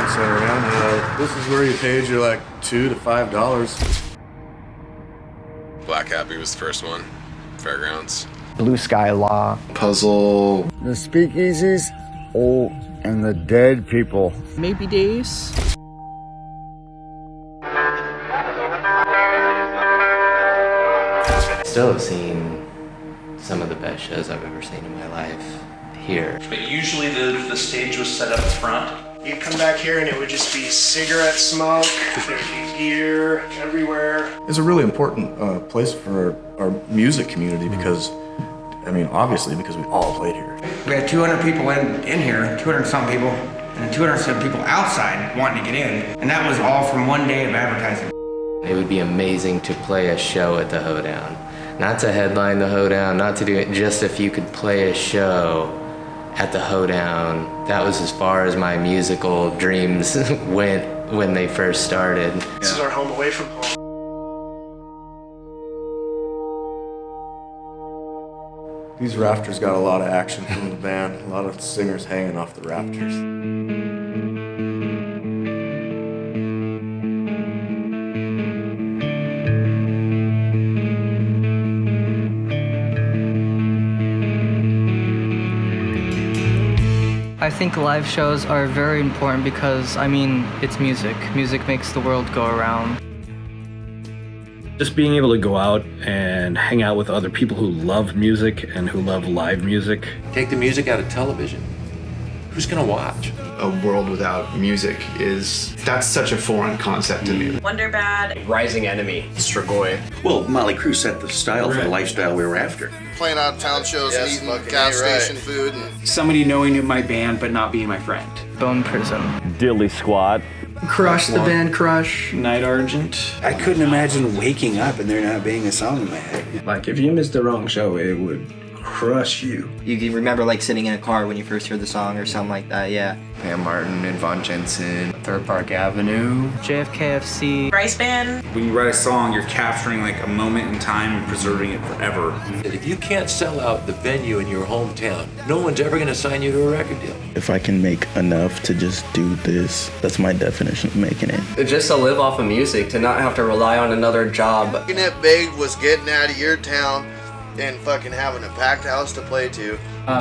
center, man. This is where you paid your like $2 to $5. Black Happy was the first one. Fairgrounds. Blue Sky Law. Puzzle. The speakeasies. Oh, and the dead people. Maybe Days. Still have seen some of the best shows I've ever seen in my life here. But usually the stage was set up front. You'd come back here and it would just be cigarette smoke, there'd be gear everywhere. It's a really important place for our music community because, I mean, obviously because we all played here. We had 200 people in here, 200 some people, and 200 some people outside wanting to get in. And that was all from one day of advertising. It would be amazing to play a show at the Hoedown. Not to headline the Hoedown, not to do it, just if you could play a show at the Hoedown. That was as far as my musical dreams went when they first started. This is our home away from home. These rafters got a lot of action from the band, a lot of singers hanging off the rafters. I think live shows are very important because, I mean, it's music. Music makes the world go around. Just being able to go out and hang out with other people who love music and who love live music. Take the music out of television. Who's gonna watch? A world without music that's such a foreign concept to me. Wonder Bad. Rising Enemy. Strigoi. Well, Motley Crue set the style for the lifestyle we were after. Playing out of town shows and eating gas station food. And somebody knowing my band but not being my friend. Bone Prison. Dilly Squad. Crush, the band Crush. Night Argent. I couldn't imagine waking up and there not being a song in my head. Like, if you missed the wrong show, it would crush you. You can remember like sitting in a car when you first heard the song or something like that, yeah. Pam Martin and Von Jensen. Third Park Avenue. JFKFC. Rice Band. When you write a song, you're capturing like a moment in time and preserving it forever. If you can't sell out the venue in your hometown, no one's ever gonna sign you to a record deal. If I can make enough to just do this, that's my definition of making it. Just to live off of music, to not have to rely on another job. Getting it big was getting out of your town and fucking having a packed house to play to.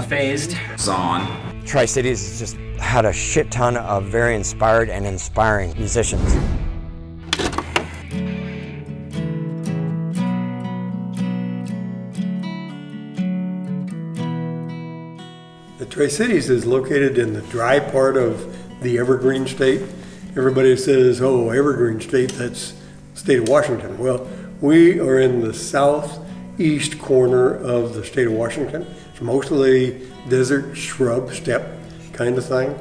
Phased. Zon. Tri-Cities has just had a shit ton of very inspired and inspiring musicians. The Tri-Cities is located in the dry part of the Evergreen State. Everybody says, oh, Evergreen State, that's the state of Washington. Well, we are in the southeast corner of the state of Washington. It's mostly desert, shrub, steppe kind of thing.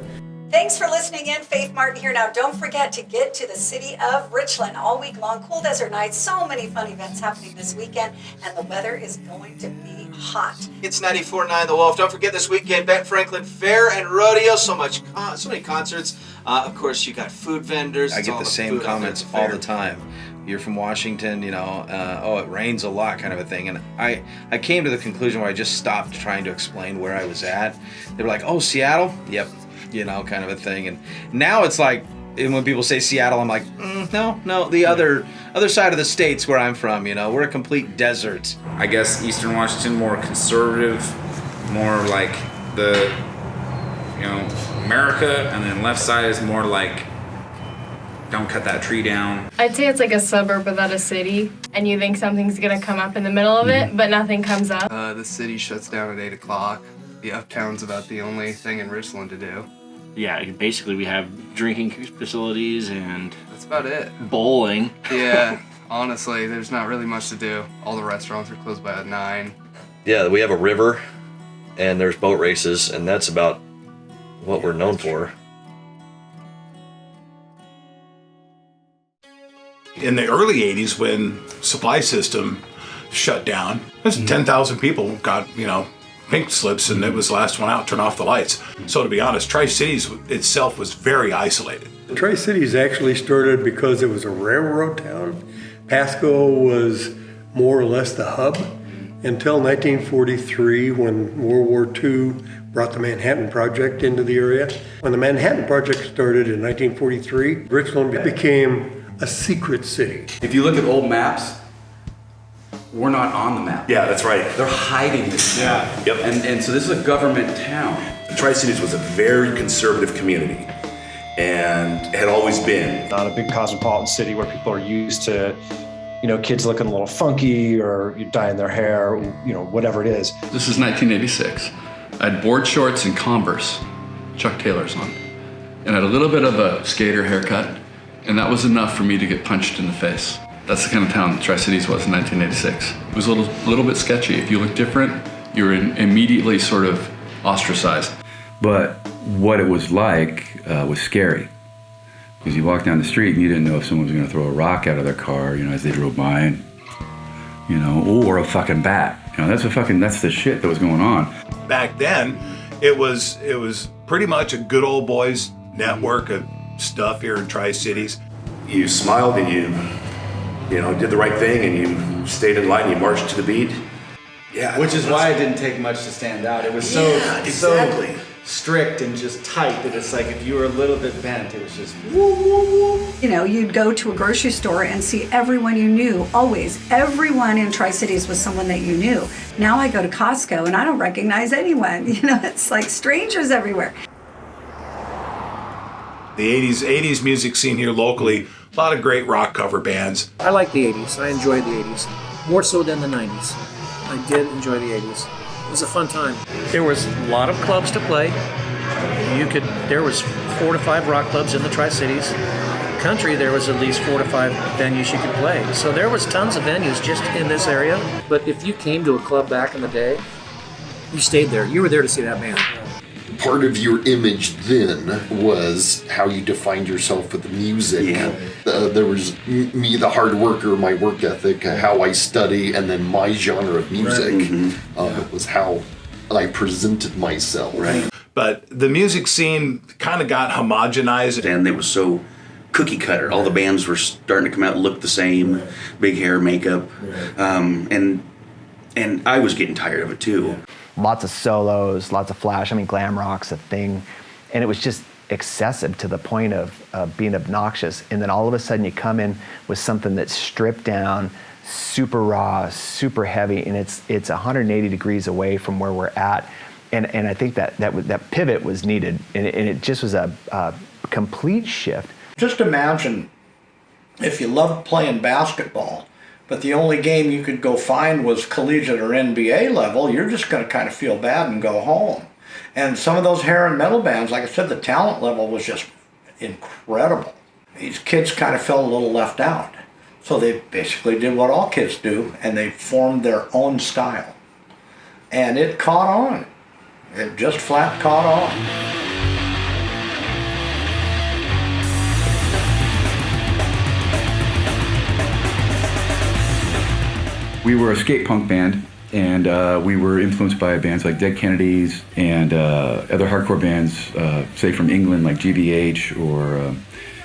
Thanks for listening in. Faith Martin here. Now, don't forget to get to the city of Richland all week long. Cool Desert Nights. So many fun events happening this weekend, and the weather is going to be hot. It's 94.9 The Wolf. Don't forget this weekend, Ben Franklin Fair and Rodeo. So many concerts. Of course, you got food vendors. I get the same comments all the time. You're from Washington, you know, oh, it rains a lot kind of a thing. And I came to the conclusion where I just stopped trying to explain where I was at. They were like, oh, Seattle? Yep. You know, kind of a thing. And now it's like, and when people say Seattle, I'm like, no, the other side of the state's where I'm from, you know. We're a complete desert. I guess Eastern Washington, more conservative, more like the, you know, America, and then left side is more like, don't cut that tree down. I'd say it's like a suburb without a city, and you think something's gonna come up in the middle of it, but nothing comes up. The city shuts down at 8 o'clock. The uptown's about the only thing in Richland to do. Yeah, basically we have drinking facilities and... That's about it. Bowling. Yeah, honestly, there's not really much to do. All the restaurants are closed by 9. Yeah, we have a river, and there's boat races, and that's about what we're known for. In the early 80s, when supply system shut down, 10,000 people got, you know, pink slips, and it was the last one out, turn off the lights. So to be honest, Tri-Cities itself was very isolated. Tri-Cities actually started because it was a railroad town. Pasco was more or less the hub, until 1943 when World War II brought the Manhattan Project into the area. When the Manhattan Project started in 1943, Richland became a secret city. If you look at old maps, we're not on the map. Yeah, that's right. They're hiding this. Yeah. Yep. And so this is a government town. The Tri-Cities was a very conservative community and had always been. Not a big cosmopolitan city where people are used to, kids looking a little funky or dyeing their hair, whatever it is. This is 1986. I had board shorts and Converse, Chuck Taylors on, and I had a little bit of a skater haircut, and that was enough for me to get punched in the face. That's the kind of town Tri-Cities was in 1986. It was a little bit sketchy. If you look different, you're immediately sort of ostracized. But what it was like was scary. Because you walk down the street and you didn't know if someone was going to throw a rock out of their car, as they drove by, and, or a fucking bat. That's the shit that was going on. Back then, it was pretty much a good old boys network of stuff here in Tri-Cities. You smiled and you did the right thing and you stayed in line, you marched to the beat. Yeah. Which is why it didn't take much to stand out. It was so strict and just tight that it's like if you were a little bit bent, it was just woo, woo, woo. You'd go to a grocery store and see everyone you knew, always. Everyone in Tri-Cities was someone that you knew. Now I go to Costco and I don't recognize anyone. It's like strangers everywhere. The 80s music scene here locally, a lot of great rock cover bands. I like the 80s. I enjoyed the 80s. More so than the 90s. I did enjoy the 80s. It was a fun time. There was a lot of clubs to play. There was 4 to 5 rock clubs in the Tri-Cities. Country, there was at least 4 to 5 venues you could play. So there was tons of venues just in this area. But if you came to a club back in the day, you stayed there. You were there to see that band. Part of your image then was how you defined yourself with the music. Yeah. There was me, the hard worker, my work ethic, how I study, and then my genre of music. Right. Mm-hmm. It was how I presented myself. Right. But the music scene kind of got homogenized. And it was so cookie cutter. All the bands were starting to come out and look the same, big hair, makeup. And I was getting tired of it too. Lots of solos, lots of flash. Glam rock's a thing. And it was just excessive to the point of being obnoxious. And then all of a sudden you come in with something that's stripped down, super raw, super heavy, and it's 180 degrees away from where we're at. And I think that pivot was needed. And it just was a complete shift. Just imagine if you loved playing basketball, but the only game you could go find was collegiate or NBA level, you're just going to kind of feel bad and go home. And some of those hair and metal bands, like I said, the talent level was just incredible. These kids kind of felt a little left out. So they basically did what all kids do, and they formed their own style. And it caught on. It just flat caught on. We were a skate punk band, and we were influenced by bands like Dead Kennedys and other hardcore bands, say from England like GBH, or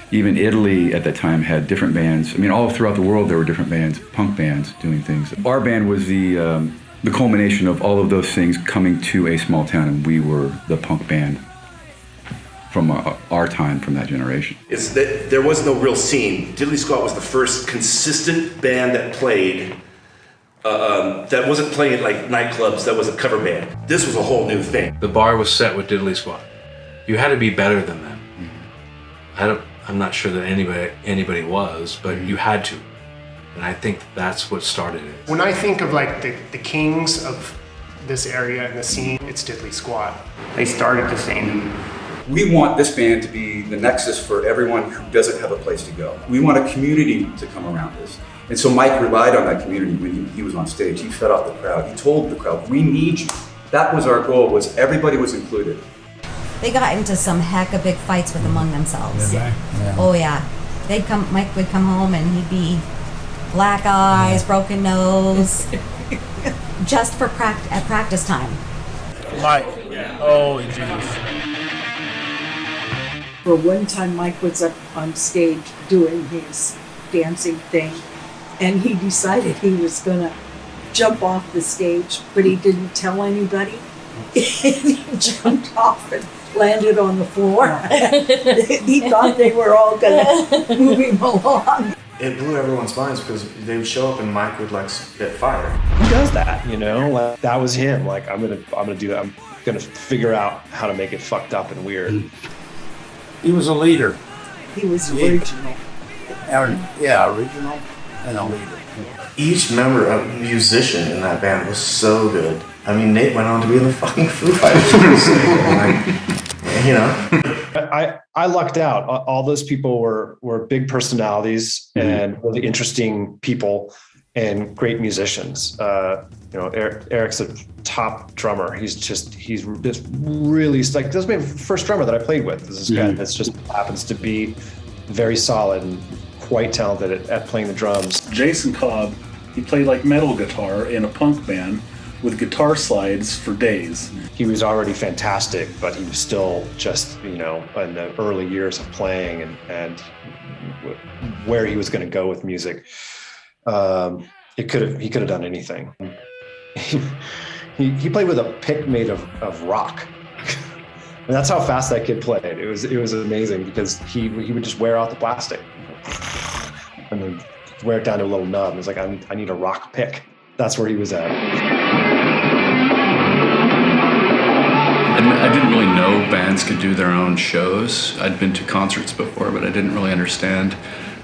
even Italy at that time had different bands. All throughout the world there were different bands, punk bands doing things. Our band was the culmination of all of those things coming to a small town, and we were the punk band from our time, from that generation. It's that there was no real scene. Diddley Squat was the first consistent band that played that wasn't playing at like nightclubs, that was a cover band. This was a whole new thing. The bar was set with Diddley Squat. You had to be better than them. I'm not sure that anybody was, but you had to. And I think that's what started it. When I think of like the kings of this area and the scene, it's Diddley Squat. They started the scene. We want this band to be the nexus for everyone who doesn't have a place to go. We want a community to come around this. And so Mike relied on that community when he was on stage. He fed off the crowd. He told the crowd, we need you. That was our goal, was everybody was included. They got into some heck of big fights among themselves. Yeah. Oh yeah. Mike would come home and he'd be black eyes, broken nose, just for at practice time. Mike, oh jeez. For one time, Mike was up on stage doing his dancing thing, and he decided he was gonna jump off the stage, but he didn't tell anybody. He jumped off and landed on the floor. He thought they were all gonna move him along. It blew everyone's minds because they would show up and Mike would like spit fire. Who does that? You know, like that was him. Like I'm gonna do that. I'm gonna figure out how to make it fucked up and weird. He was a leader. He was original. Original and a leader. Each member, a musician in that band, was so good. I mean, Nate went on to be in the fucking Foo Fighters. You know. I lucked out. All those people were big personalities and really interesting people and great musicians. You know, Eric's a top drummer. He's just really like, this was my first drummer that I played with. This is guy that just happens to be very solid and quite talented at playing the drums. Jason Cobb, he played like metal guitar in a punk band with guitar slides for days. He was already fantastic, but he was still just, you know, in the early years of playing and where he was going to go with music. He could have done anything. He played with a pick made of rock. And that's how fast that kid played. It was amazing because he would just wear out the plastic and then wear it down to a little nub. It's like, I need a rock pick. That's where he was at. And I didn't really know bands could do their own shows. I'd been to concerts before, but I didn't really understand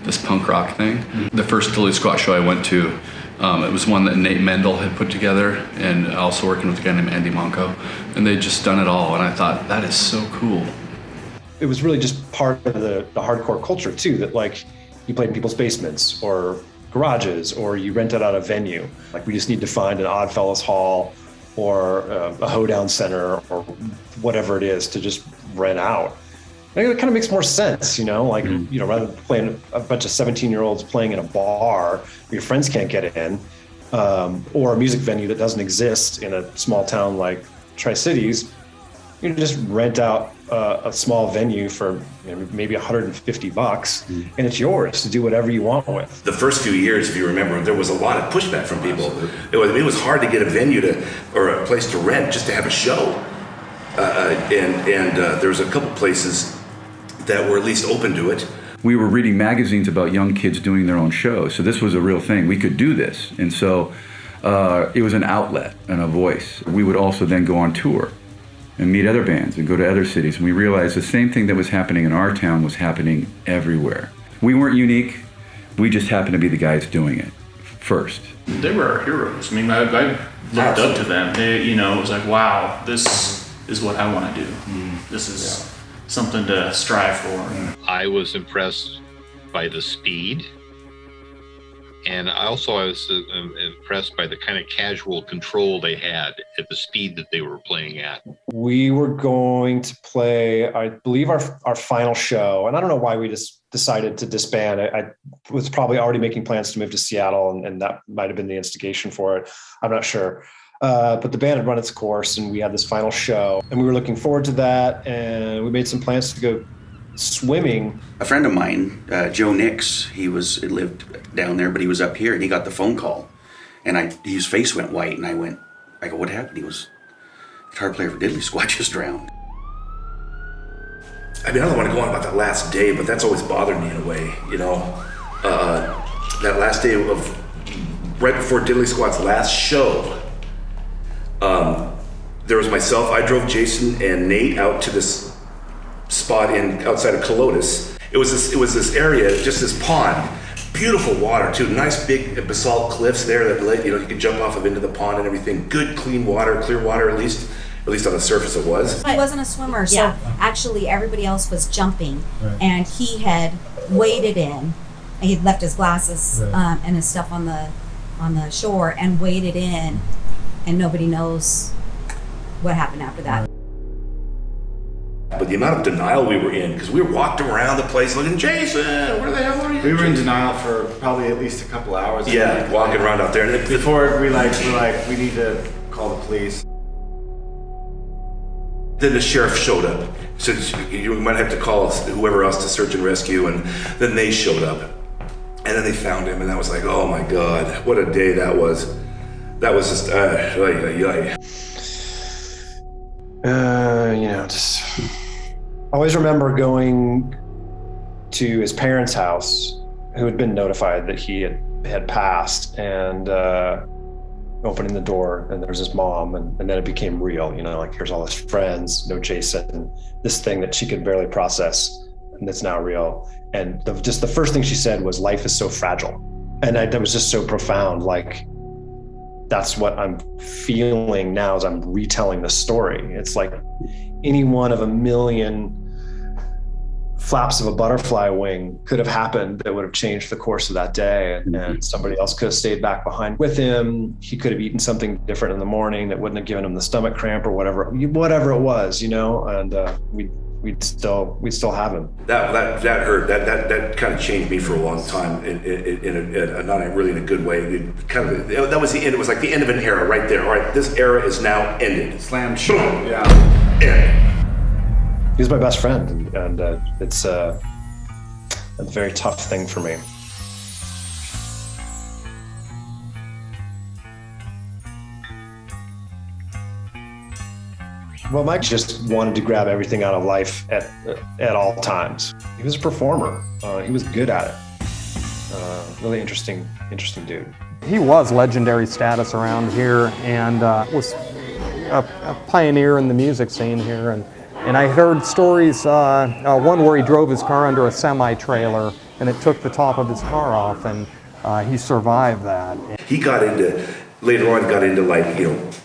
this punk rock thing. The first Dilly Squat show I went to, it was one that Nate Mendel had put together, and also working with a guy named Andy Monco, and they'd just done it all, and I thought, that is so cool. It was really just part of the hardcore culture too, that like you played in people's basements or garages, or you rented out a venue. Like we just need to find an Oddfellows Hall or a hoedown center or whatever it is to just rent out. I think it kind of makes more sense, you know, like, you know, rather than playing a bunch of 17-year-olds playing in a bar where your friends can't get in, or a music venue that doesn't exist in a small town like Tri-Cities, you just rent out a small venue for, you know, maybe $150, and it's yours to do whatever you want with. The first few years, if you remember, there was a lot of pushback from people. It was hard to get a venue or a place to rent just to have a show. And there was a couple places that were at least open to it. We were reading magazines about young kids doing their own shows, so this was a real thing. We could do this, and so it was an outlet and a voice. We would also then go on tour and meet other bands and go to other cities, and we realized the same thing that was happening in our town was happening everywhere. We weren't unique, we just happened to be the guys doing it first. They were our heroes. I mean, I looked up to them. They, you know, it was like, wow, this is what I want to do. This is something to strive for. I was impressed by the speed, and I was impressed by the kind of casual control they had at the speed that they were playing at. We were going to play, I believe, our final show, and I don't know why we just decided to disband. I was probably already making plans to move to Seattle, and that might have been the instigation for it. I'm not sure. But the band had run its course, and we had this final show, and we were looking forward to that, and we made some plans to go swimming. A friend of mine, Joe Nix, he lived down there, but he was up here, and he got the phone call, and his face went white, and I go, what happened? He was guitar player for Diddley Squat just drowned. I mean, I don't want to go on about that last day, but that's always bothered me in a way, you know. That last day of right before Diddley Squat's last show, there was myself. I drove Jason and Nate out to this spot outside of Colotis. It was this area, just this pond, beautiful water too, nice big basalt cliffs there that you could jump off of into the pond and everything. Good clean water, clear water at least on the surface it was. He wasn't a swimmer, so actually everybody else was jumping, and he had waded in. He'd left his glasses and his stuff on the shore and waded in, and nobody knows what happened after that. But the amount of denial we were in, because we were walked around the place looking, Jason, where the hell are you? We were in denial for probably at least a couple hours. Yeah, walking around out there. And before we're like, we need to call the police. Then the sheriff showed up. Said, you might have to call whoever else to search and rescue, and then they showed up. And then they found him, and that was like, oh my God, what a day that was. That was just, just always remember going to his parents' house, who had been notified that he had passed, and opening the door, and there was his mom, and then it became real, like here's all his friends, no Jason, this thing that she could barely process, and that's now real. And just the first thing she said was, life is so fragile. And that was just so profound. Like, that's what I'm feeling now as I'm retelling the story. It's like any one of a million flaps of a butterfly wing could have happened that would have changed the course of that day. And somebody else could have stayed back behind with him. He could have eaten something different in the morning that wouldn't have given him the stomach cramp or whatever it was, and we'd still have him. That hurt. That kind of changed me for a long time in not really in a good way. That was the end. It was like the end of an era right there. All right, this era is now ended. Slam shut. Yeah. End. He was my best friend, and it's a very tough thing for me. Well, Mike just wanted to grab everything out of life at all times. He was a performer. He was good at it. Really interesting dude. He was legendary status around here, and was a pioneer in the music scene here. And I heard stories, one where he drove his car under a semi-trailer, and it took the top of his car off, and he survived that. He later on got into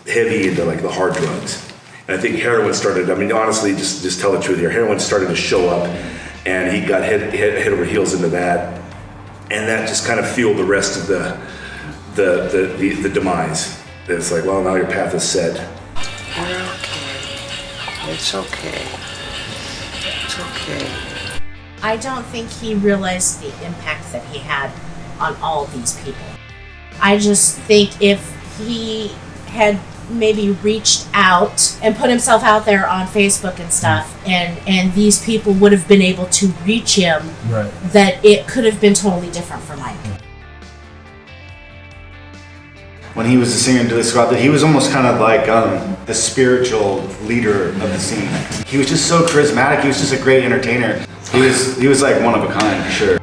heavy into the hard drugs. And I think heroin started, honestly, just tell the truth here, heroin started to show up, and he got head over heels into that. And that just kind of fueled the rest of the demise. It's like, well, now your path is set. We're okay. It's okay. It's okay. I don't think he realized the impact that he had on all of these people. I just think if he had maybe reached out and put himself out there on Facebook and stuff, and these people would have been able to reach him, right, that it could have been totally different for Mike. When he was the singer in Diddley Squad, that he was almost kind of like the spiritual leader of the scene. He was just so charismatic. He was just a great entertainer. He was like one of a kind, for sure.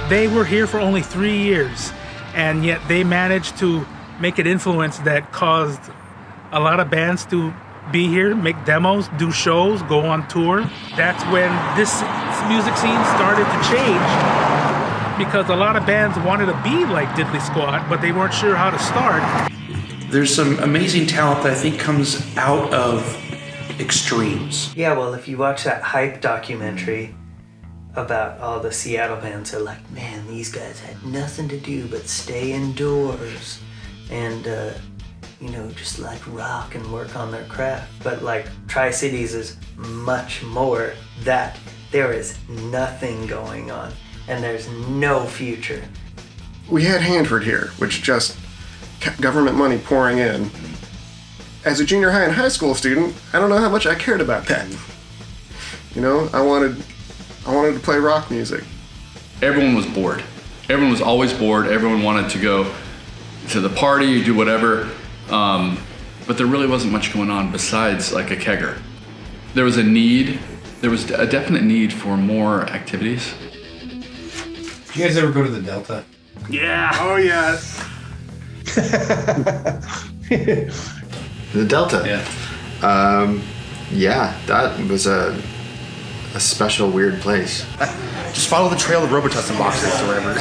They were here for only 3 years, and yet they managed to make an influence that caused a lot of bands to be here, make demos, do shows, go on tour. That's when this music scene started to change, because a lot of bands wanted to be like Diddley Squad, but they weren't sure how to start. There's some amazing talent that I think comes out of extremes. Yeah, well, if you watch that Hype documentary about all the Seattle bands, they're like, man, these guys had nothing to do but stay indoors and, just rock and work on their craft. But Tri-Cities is much more that. There is nothing going on and there's no future. We had Hanford here, which just kept government money pouring in. As a junior high and high school student, I don't know how much I cared about that. I wanted to play rock music. Everyone was bored. Everyone was always bored. Everyone wanted to go to the party, do whatever. But there really wasn't much going on besides a kegger. There was a definite need for more activities. Did you guys ever go to the Delta? Yeah. Oh, yes. The Delta? Yeah. Yeah, that was a special, weird place. Just follow the trail of Robitussin boxes or whatever.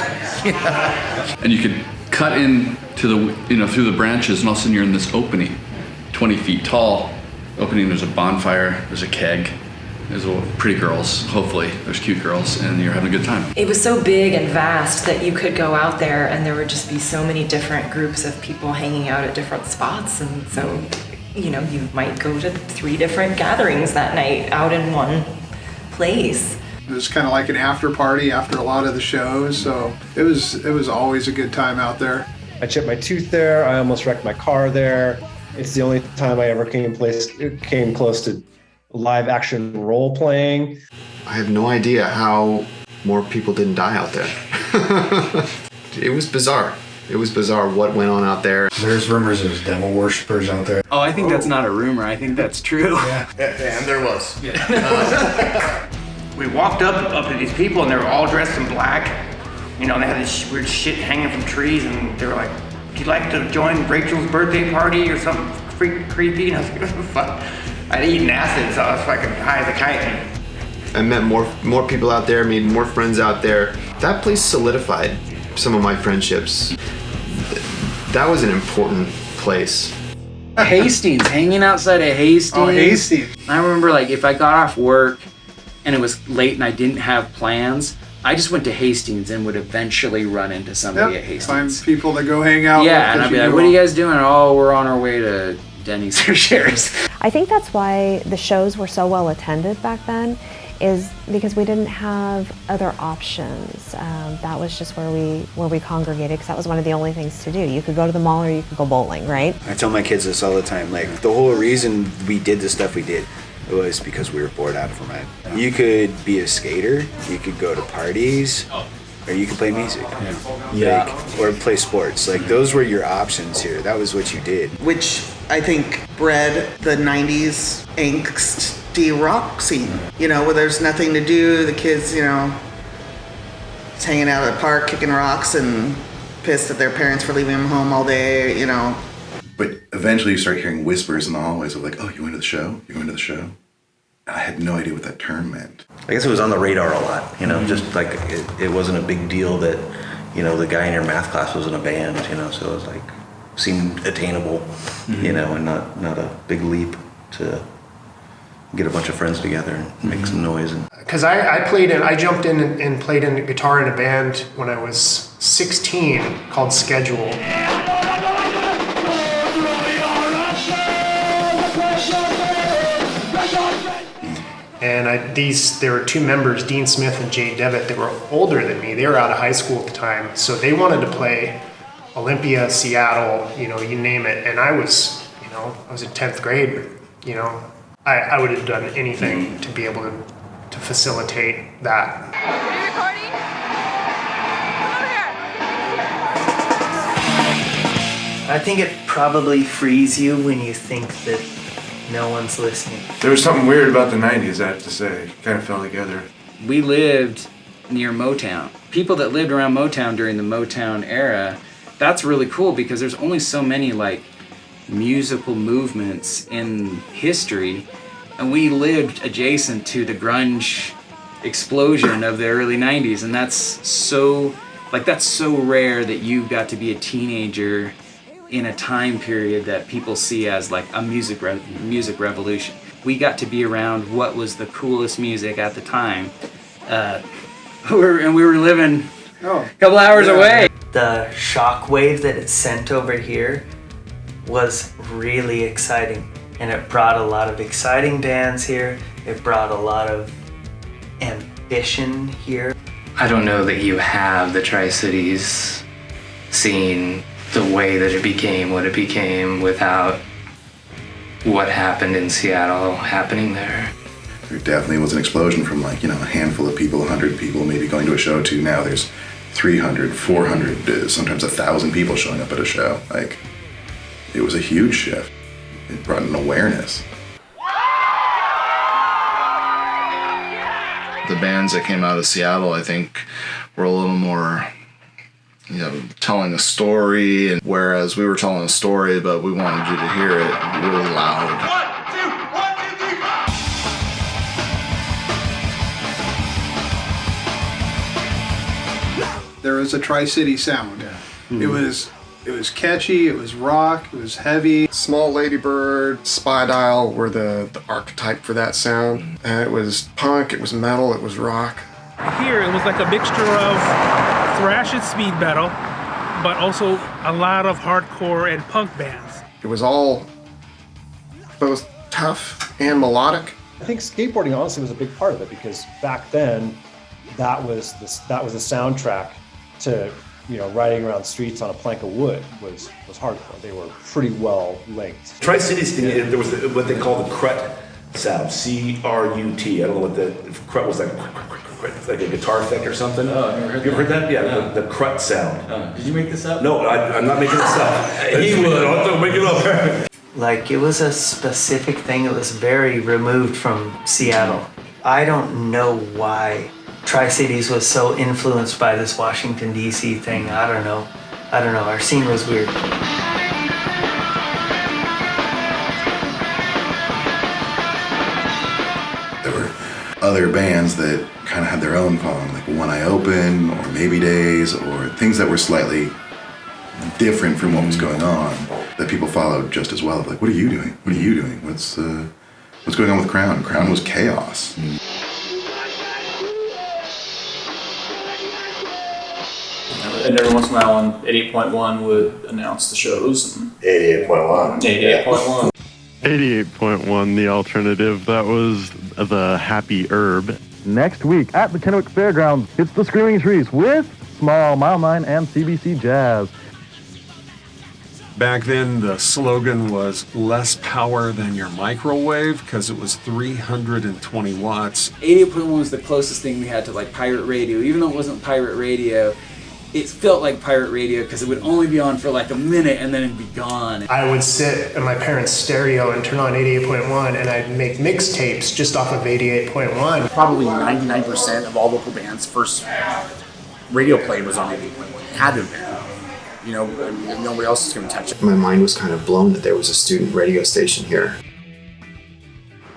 And you could cut in to through the branches, and all of a sudden you're in this opening, 20 feet tall opening. There's a bonfire, there's a keg, there's pretty girls, hopefully there's cute girls, and you're having a good time. It was so big and vast that you could go out there and there would just be so many different groups of people hanging out at different spots, and so you might go to 3 different gatherings that night out in one place. It was kind of like an after party after a lot of the shows, so it was always a good time out there. I chipped my tooth there. I almost wrecked my car there. It's the only time I ever came close to live action role playing. I have no idea how more people didn't die out there. It was bizarre. It was bizarre what went on out there. There's rumors there's devil worshippers out there. Oh, I think that's not a rumor. I think that's true. Yeah, and there was. We walked up to these people and they were all dressed in black. You know, they had this weird shit hanging from trees and they were like, "Would you like to join Rachel's birthday party or something creepy?" And I was like, "What the fuck?" I'd eaten acid, so I was fucking high as a kite. I met more people out there, made more friends out there. That place solidified some of my friendships. That was an important place. Hastings, hanging outside of Hastings. Oh, Hastings. I remember, like, if I got off work and it was late and I didn't have plans, I just went to Hastings and would eventually run into somebody at Hastings. Find people to go hang out with. Yeah, and I'd be like, "What are you guys doing?" "Oh, we're on our way to Denny's or Sherry's." I think that's why the shows were so well attended back then, is because we didn't have other options. That was just where we congregated, because that was one of the only things to do. You could go to the mall or you could go bowling, right? I tell my kids this all the time. Like, the whole reason we did the stuff we did was because we were bored out of our mind. You could be a skater, you could go to parties, or you could play music. Or play sports. Like, those were your options here. That was what you did. Which I think bred the 90s angsty rock scene. You know, where there's nothing to do, the kids, you know, just hanging out at the park, kicking rocks and pissed at their parents for leaving them home all day, you know. But eventually you start hearing whispers in the hallways of like, "Oh, you going to the show? You going to the show?" And I had no idea what that term meant. I guess it was on the radar a lot, you know, just like it wasn't a big deal that, you know, the guy in your math class was in a band, you know, so it was like, seemed attainable, you know, and not a big leap to get a bunch of friends together and make some noise. Because I jumped in and played in guitar in a band when I was 16 called Schedule. And there were two members, Dean Smith and Jay Devitt, that were older than me. They were out of high school at the time, so they wanted to play Olympia, Seattle, you know, you name it. And I was in 10th grade, but, you know, I would have done anything to be able to facilitate that. I think it probably frees you when you think that no one's listening. There was something weird about the 90s, I have to say. It kind of fell together. We lived near Motown. People that lived around Motown during the Motown era, that's really cool because there's only so many like musical movements in history, and we lived adjacent to the grunge explosion of the early 90s, and that's so rare that you got to be a teenager in a time period that people see as like a music revolution. We got to be around what was the coolest music at the time. We were living a couple hours away. The shockwave that it sent over here was really exciting, and it brought a lot of exciting bands here. It brought a lot of ambition here. I don't know that you have the Tri-Cities scene the way that it became what it became without what happened in Seattle happening there. There definitely was an explosion from like, you know, a handful of people, 100 people maybe going to a show to now there's 300, 400, sometimes 1,000 people showing up at a show. Like, it was a huge shift. It brought an awareness. The bands that came out of Seattle, I think, were a little more, you know, telling a story, and whereas we were telling a story, but we wanted you to hear it really loud. There was a Tri-City sound. It was catchy, it was rock, it was heavy. Small Ladybird, Spy Dial were the archetype for that sound. And it was punk, it was metal, it was rock. Here it was like a mixture of thrash and speed metal, but also a lot of hardcore and punk bands. It was all both tough and melodic, I think skateboarding honestly was a big part of it, because back then that was the soundtrack to, you know, riding around streets on a plank of wood was hardcore. They were pretty well linked. Tri-Cities thing, there was what they call the crut sound, C-R-U-T. I don't know what the crut was like. It's like a guitar effect or something. Oh, I've never heard that. You ever heard that? Yeah, the crut sound. Did you make this up? No, I'm not making this up. He would. Don't make it up. Like, it was a specific thing. It was very removed from Seattle. I don't know why Tri-Cities was so influenced by this Washington, D.C. thing. I don't know. Our scene was weird. There were other bands that kind of had their own following, like One Eye Open or Maybe Days, or things that were slightly different from what was going on that people followed just as well. Like, what are you doing? What are you doing? What's going on with Crown? Crown was chaos. And every once in a while on 88.1 would announce the shows. 88.1. 88.1. 88.1, the alternative. That was the Happy Herb. Next week at the Kennewick Fairgrounds, it's the Screaming Trees with Small, Mile 9, and CBC Jazz. Back then, the slogan was less power than your microwave, because it was 320 watts. 88.1 was the closest thing we had to like pirate radio. Even though it wasn't pirate radio, it felt like pirate radio because it would only be on for like a minute and then it'd be gone. I would sit in my parents' stereo and turn on 88.1, and I'd make mixtapes just off of 88.1. Probably 99% of all local bands' first radio play was on 88.1. It had to have been. You know, nobody else is going to touch it. My mind was kind of blown that there was a student radio station here.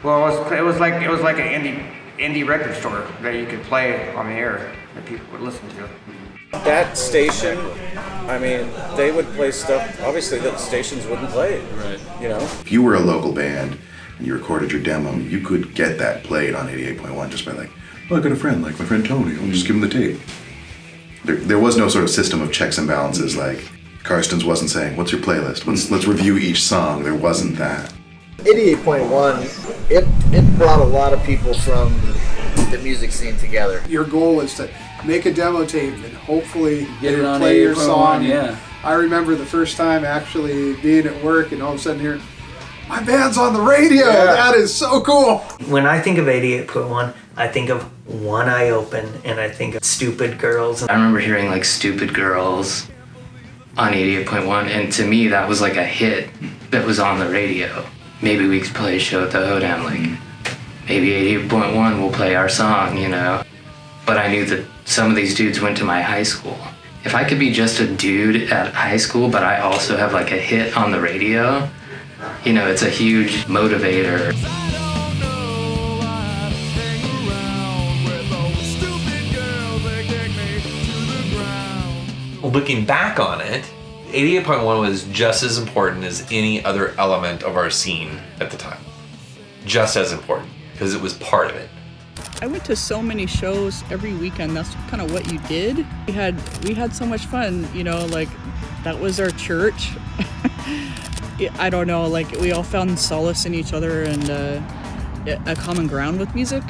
Well, it was like an indie record store that you could play on the air that people would listen to. That station, I mean, they would play stuff, obviously, that stations wouldn't play. Right. You know? If you were a local band and you recorded your demo, you could get that played on 88.1 just by like, oh, I got a friend, like my friend Tony, I'll just give him the tape. There was no sort of system of checks and balances, like Karsten's wasn't saying, what's your playlist? Let's review each song. There wasn't that. 88.1, it brought a lot of people from the music scene together. Your goal was to make a demo tape and hopefully Get it on play your 88.1, song. yeah. I remember the first time actually being at work and all of a sudden hearing, my band's on the radio. Yeah. That is so cool. When I think of 88.1, I think of One Eye Open, and I think of Stupid Girls. I remember hearing like Stupid Girls on 88.1, and to me that was like a hit that was on the radio. Maybe we could play a show at the Hoedown, like maybe 88.1 will play our song, you know? But I knew that some of these dudes went to my high school. If I could be just a dude at high school, but I also have like a hit on the radio, you know, it's a huge motivator. Looking back on it, 88.1 was just as important as any other element of our scene at the time. Just as important, because it was part of it. I went to so many shows every weekend. That's kind of what you did. We had so much fun, you know, like that was our church. I don't know, like we all found solace in each other and a common ground with music.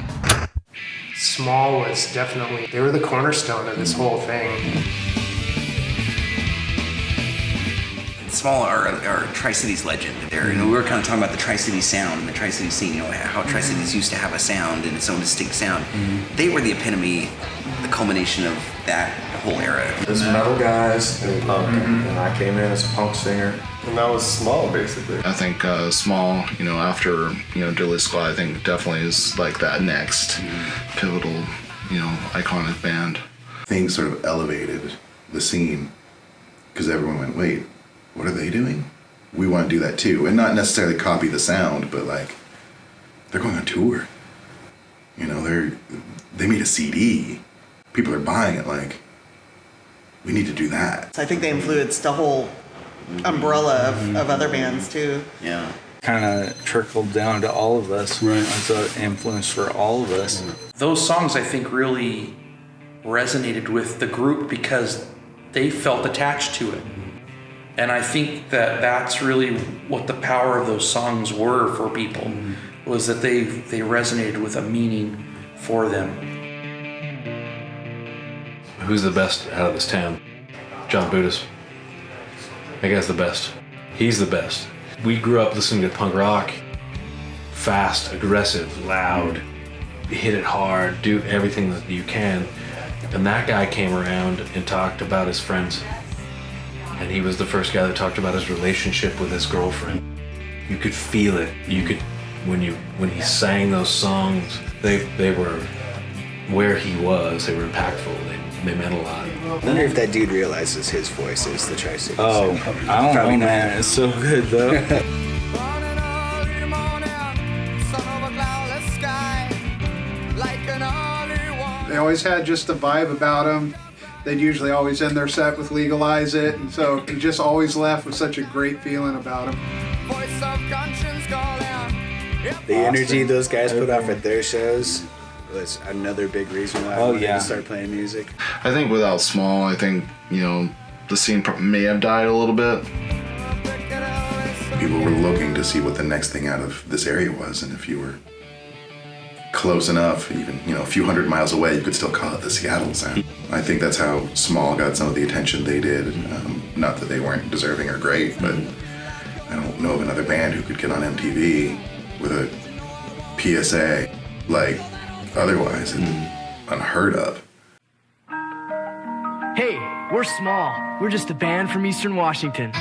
Small was definitely, they were the cornerstone of this whole thing. Small are Tri-Cities legend there. You know, we were kind of talking about the Tri-Cities sound and the Tri-Cities scene, you know, how Tri-Cities used to have a sound and its own distinct sound. They were the epitome, the culmination of that whole era. There's metal guys and punk, and I came in as a punk singer. And that was Small, basically. I think Small, you know, after, you know, Dilly Squad, I think definitely is like that next pivotal, you know, iconic band. Things sort of elevated the scene because everyone went, wait, what are they doing? We want to do that too. And not necessarily copy the sound, but like, they're going on tour. You know, they made a CD. People are buying it, like, we need to do that. So I think they influenced the whole umbrella of other bands too. Yeah. Kind of trickled down to all of us. Right. It's an influence for all of us. Those songs, I think, really resonated with the group because they felt attached to it. And I think that that's really what the power of those songs were for people. was that they resonated with a meaning for them. Who's the best out of this town? John Boetes. That guy's the best. He's the best. We grew up listening to punk rock. Fast, aggressive, loud, hit it hard, do everything that you can. And that guy came around and talked about his friends. And he was the first guy that talked about his relationship with his girlfriend. You could feel it. You could, when he sang those songs, they were where he was. They were impactful. They meant a lot. I wonder if that dude realizes his voice is the Tri-Cities. Oh, I don't know, man. It's so good, though. They always had just a vibe about them. They'd usually always end their set with Legalize It, and so you just always left with such a great feeling about them. The energy those guys put off at their shows was another big reason why I wanted to start playing music. I think without Small, I think, the scene may have died a little bit. People were looking to see what the next thing out of this area was, and if you were close enough, even a few hundred miles away, you could still call it the Seattle sound. I think that's how Small got some of the attention they did. Not that they weren't deserving or great, but I don't know of another band who could get on MTV with a PSA like otherwise unheard of. Hey, we're Small. We're just a band from Eastern Washington.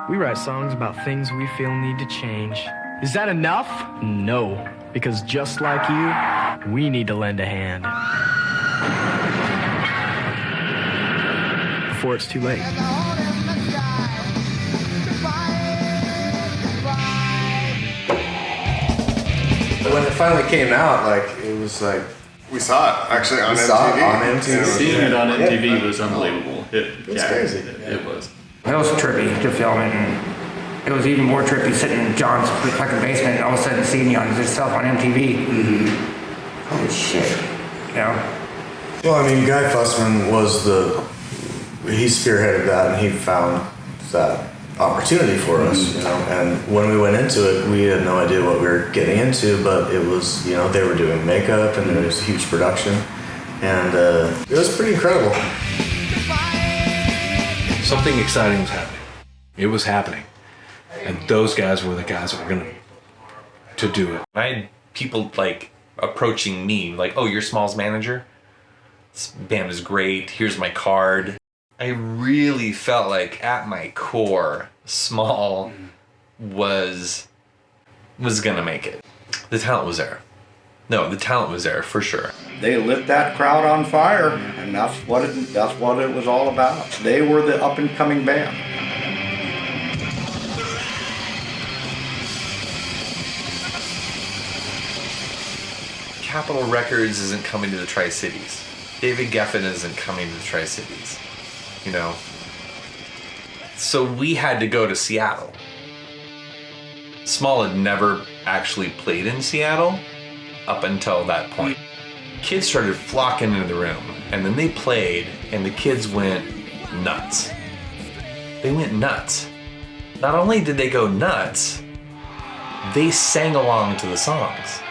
We write songs about things we feel need to change. Is that enough? No, because just like you, we need to lend a hand. Before it's too late. When it finally came out, it was like we saw it actually on MTV. Seeing it on MTV was unbelievable. It's crazy. It was. It was trippy to film it, and it was even more trippy sitting in John's fucking basement and all of a sudden seeing you on yourself on MTV. Holy shit. Well, I mean, Guy Fussman was he spearheaded that, and he found that opportunity for us, and when we went into it, we had no idea what we were getting into, but it was, they were doing makeup, and there was huge production, and it was pretty incredible. Something exciting was happening. It was happening. And those guys were the guys that were going to do it. I had people approaching me oh, you're Small's manager? This band is great. Here's my card. I really felt like at my core, Small was going to make it. The talent was there. No, the talent was there for sure. They lit that crowd on fire, and that's what it was all about. They were the up and coming band. Capitol Records isn't coming to the Tri-Cities. David Geffen isn't coming to the Tri-Cities. So we had to go to Seattle. Small had never actually played in Seattle up until that point. Kids started flocking into the room, and then they played, and the kids went nuts. They went nuts. Not only did they go nuts, they sang along to the songs.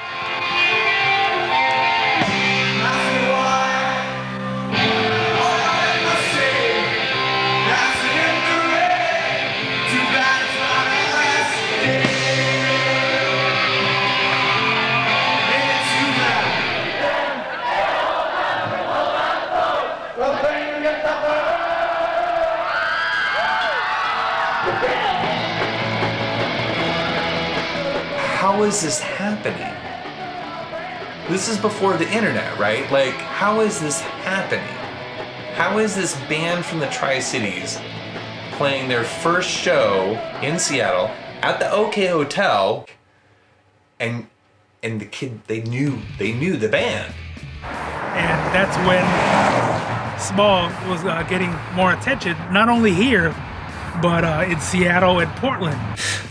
How is this happening? This is before the internet, right? How is this happening? How is this band from the Tri-Cities playing their first show in Seattle at the OK Hotel, and the kid, they knew the band. And that's when Small was getting more attention, not only here, but in Seattle and Portland.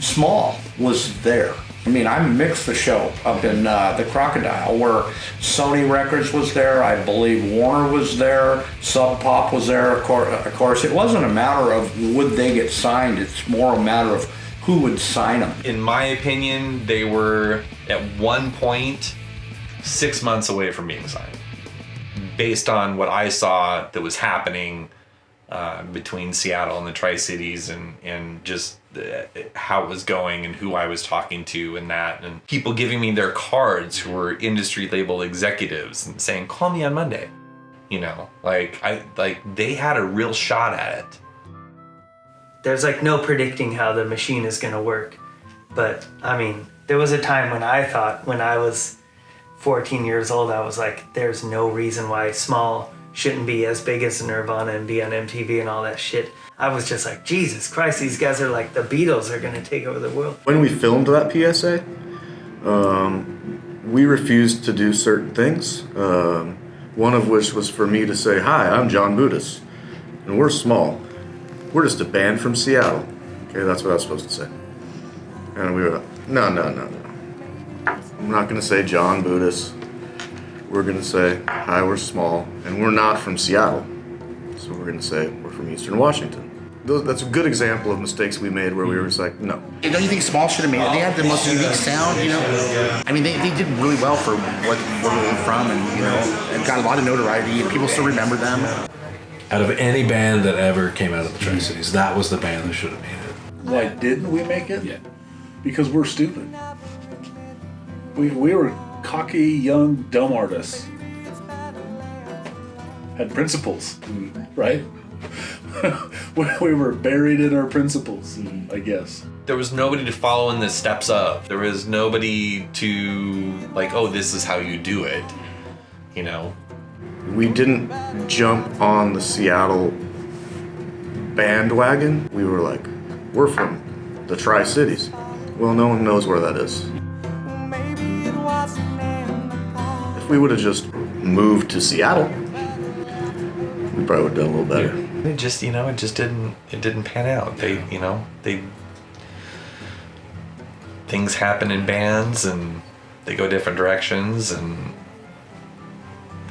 Small was there. I mean, I mixed the show up in the Crocodile, where Sony Records was there. I believe Warner was there. Sub Pop was there. Of course, it wasn't a matter of would they get signed. It's more a matter of who would sign them. In my opinion, they were at one point 6 months away from being signed, based on what I saw that was happening between Seattle and the Tri-Cities, and just how it was going and who I was talking to and that, and people giving me their cards who were industry label executives and saying, call me on Monday. You know, they had a real shot at it. There's like no predicting how the machine is gonna work. But I mean, there was a time when I thought, when I was 14 years old, I was like, there's no reason why Small shouldn't be as big as Nirvana and be on MTV and all that shit. I was just like, Jesus Christ, these guys are like the Beatles are gonna take over the world. When we filmed that PSA, we refused to do certain things. One of which was for me to say, hi, I'm John Boetes, and we're Small. We're just a band from Seattle. Okay, that's what I was supposed to say. And we were like, no. I'm not gonna say John Boetes. We're gonna say, hi, we're Small, and we're not from Seattle. So we're gonna say, we're from Eastern Washington. That's a good example of mistakes we made where we were just like, no. Don't you think Small should have made it? They had the most unique sound, you know? I mean, they did really well for where we were from, and, you know, and got a lot of notoriety, and people still remember them. Out of any band that ever came out of the Tri-Cities, that was the band that should have made it. Why didn't we make it? Yeah. Because we're stupid. We were cocky, young, dumb artists. Had principles, right? We were buried in our principles, I guess. There was nobody to follow in the steps of. There was nobody to, like, oh, this is how you do it, you know? We didn't jump on the Seattle bandwagon. We were like, we're from the Tri-Cities. Well, no one knows where that is. If we would have just moved to Seattle, we probably would have done a little better. It just, you know, it didn't pan out. Things happen in bands and they go different directions, and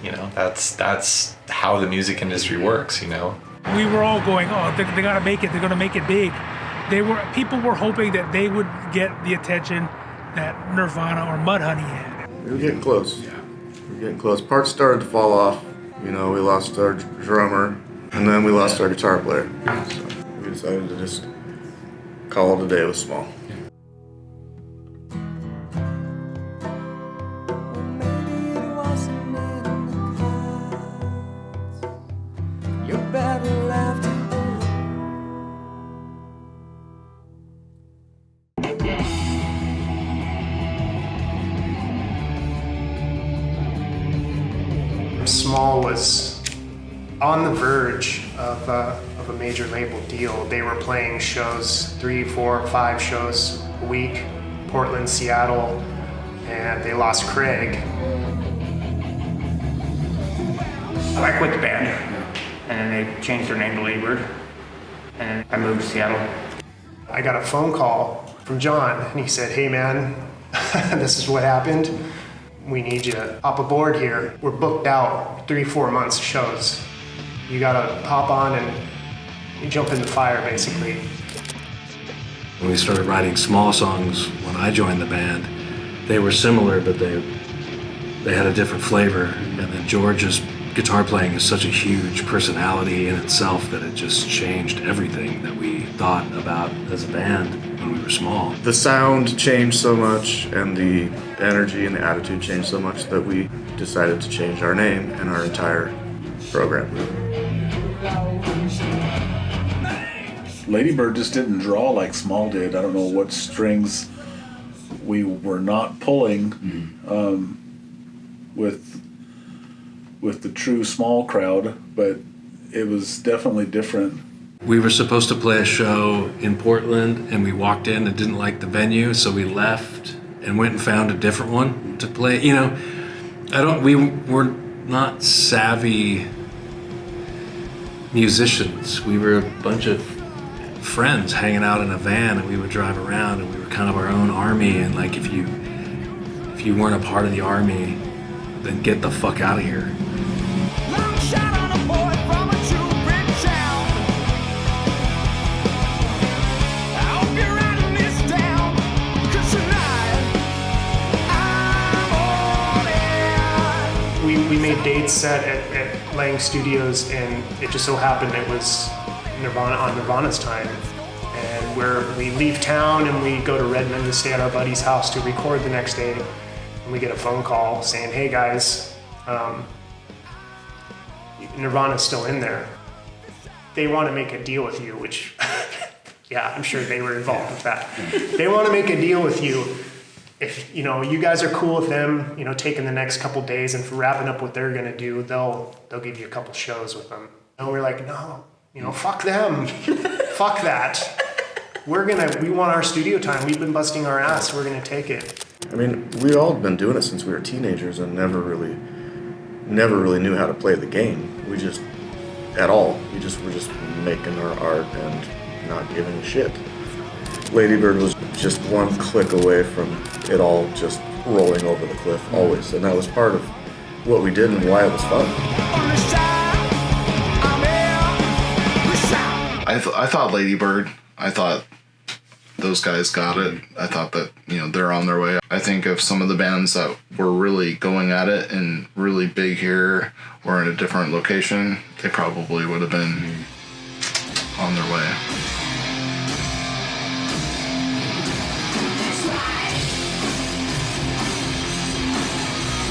you know, that's how the music industry works, you know. We were all going, oh, they gotta make it, they're gonna make it big. People were hoping that they would get the attention that Nirvana or Mudhoney had. We were getting close. Yeah. We were getting close. Parts started to fall off. You know, we lost our drummer, and then we lost our guitar player. So we decided to just call it a day with Small. Small was on the verge of a major label deal. They were playing shows, 3, 4, 5 shows a week, Portland, Seattle, and they lost Craig. I quit the band, and then they changed their name to Ladybird, and I moved to Seattle. I got a phone call from John, and he said, hey man, this is what happened. We need you to hop aboard here. We're booked out 3-4 months of shows. You gotta hop on and you jump in the fire, basically. When we started writing Small songs, when I joined the band, they were similar, but they had a different flavor. And then George's guitar playing is such a huge personality in itself that it just changed everything that we thought about as a band when we were Small. The sound changed so much, and the energy and the attitude changed so much that we decided to change our name and our entire program. Ladybird just didn't draw like Small did. I don't know what strings we were not pulling with the true Small crowd, but it was definitely different. We were supposed to play a show in Portland, and we walked in and didn't like the venue, so we left and went and found a different one to play. You know, we were not savvy musicians. We were a bunch of friends hanging out in a van, and we would drive around, and we were kind of our own army. And like, if you weren't a part of the army, then get the fuck out of here. We made dates at Lang Studios, and it just so happened it was Nirvana's time. And we leave town and we go to Redmond to stay at our buddy's house to record the next day. And we get a phone call saying, "Hey guys, Nirvana's still in there. They want to make a deal with you," which, yeah, I'm sure they were involved with that. "They want to make a deal with you. If you guys are cool with them, taking the next couple days and for wrapping up what they're gonna do, they'll give you a couple shows with them." And we're like, "No, fuck them, fuck that. We want our studio time. We've been busting our ass. We're gonna take it." I mean, we all been doing it since we were teenagers and never really knew how to play the game. We just, at all, we're just making our art and not giving a shit. Ladybird was just one click away from it all just rolling over the cliff always, and that was part of what we did and why it was fun. I thought Ladybird, I thought those guys got it. I thought that, they're on their way. I think of some of the bands that were really going at it and really big here or in a different location, they probably would have been on their way.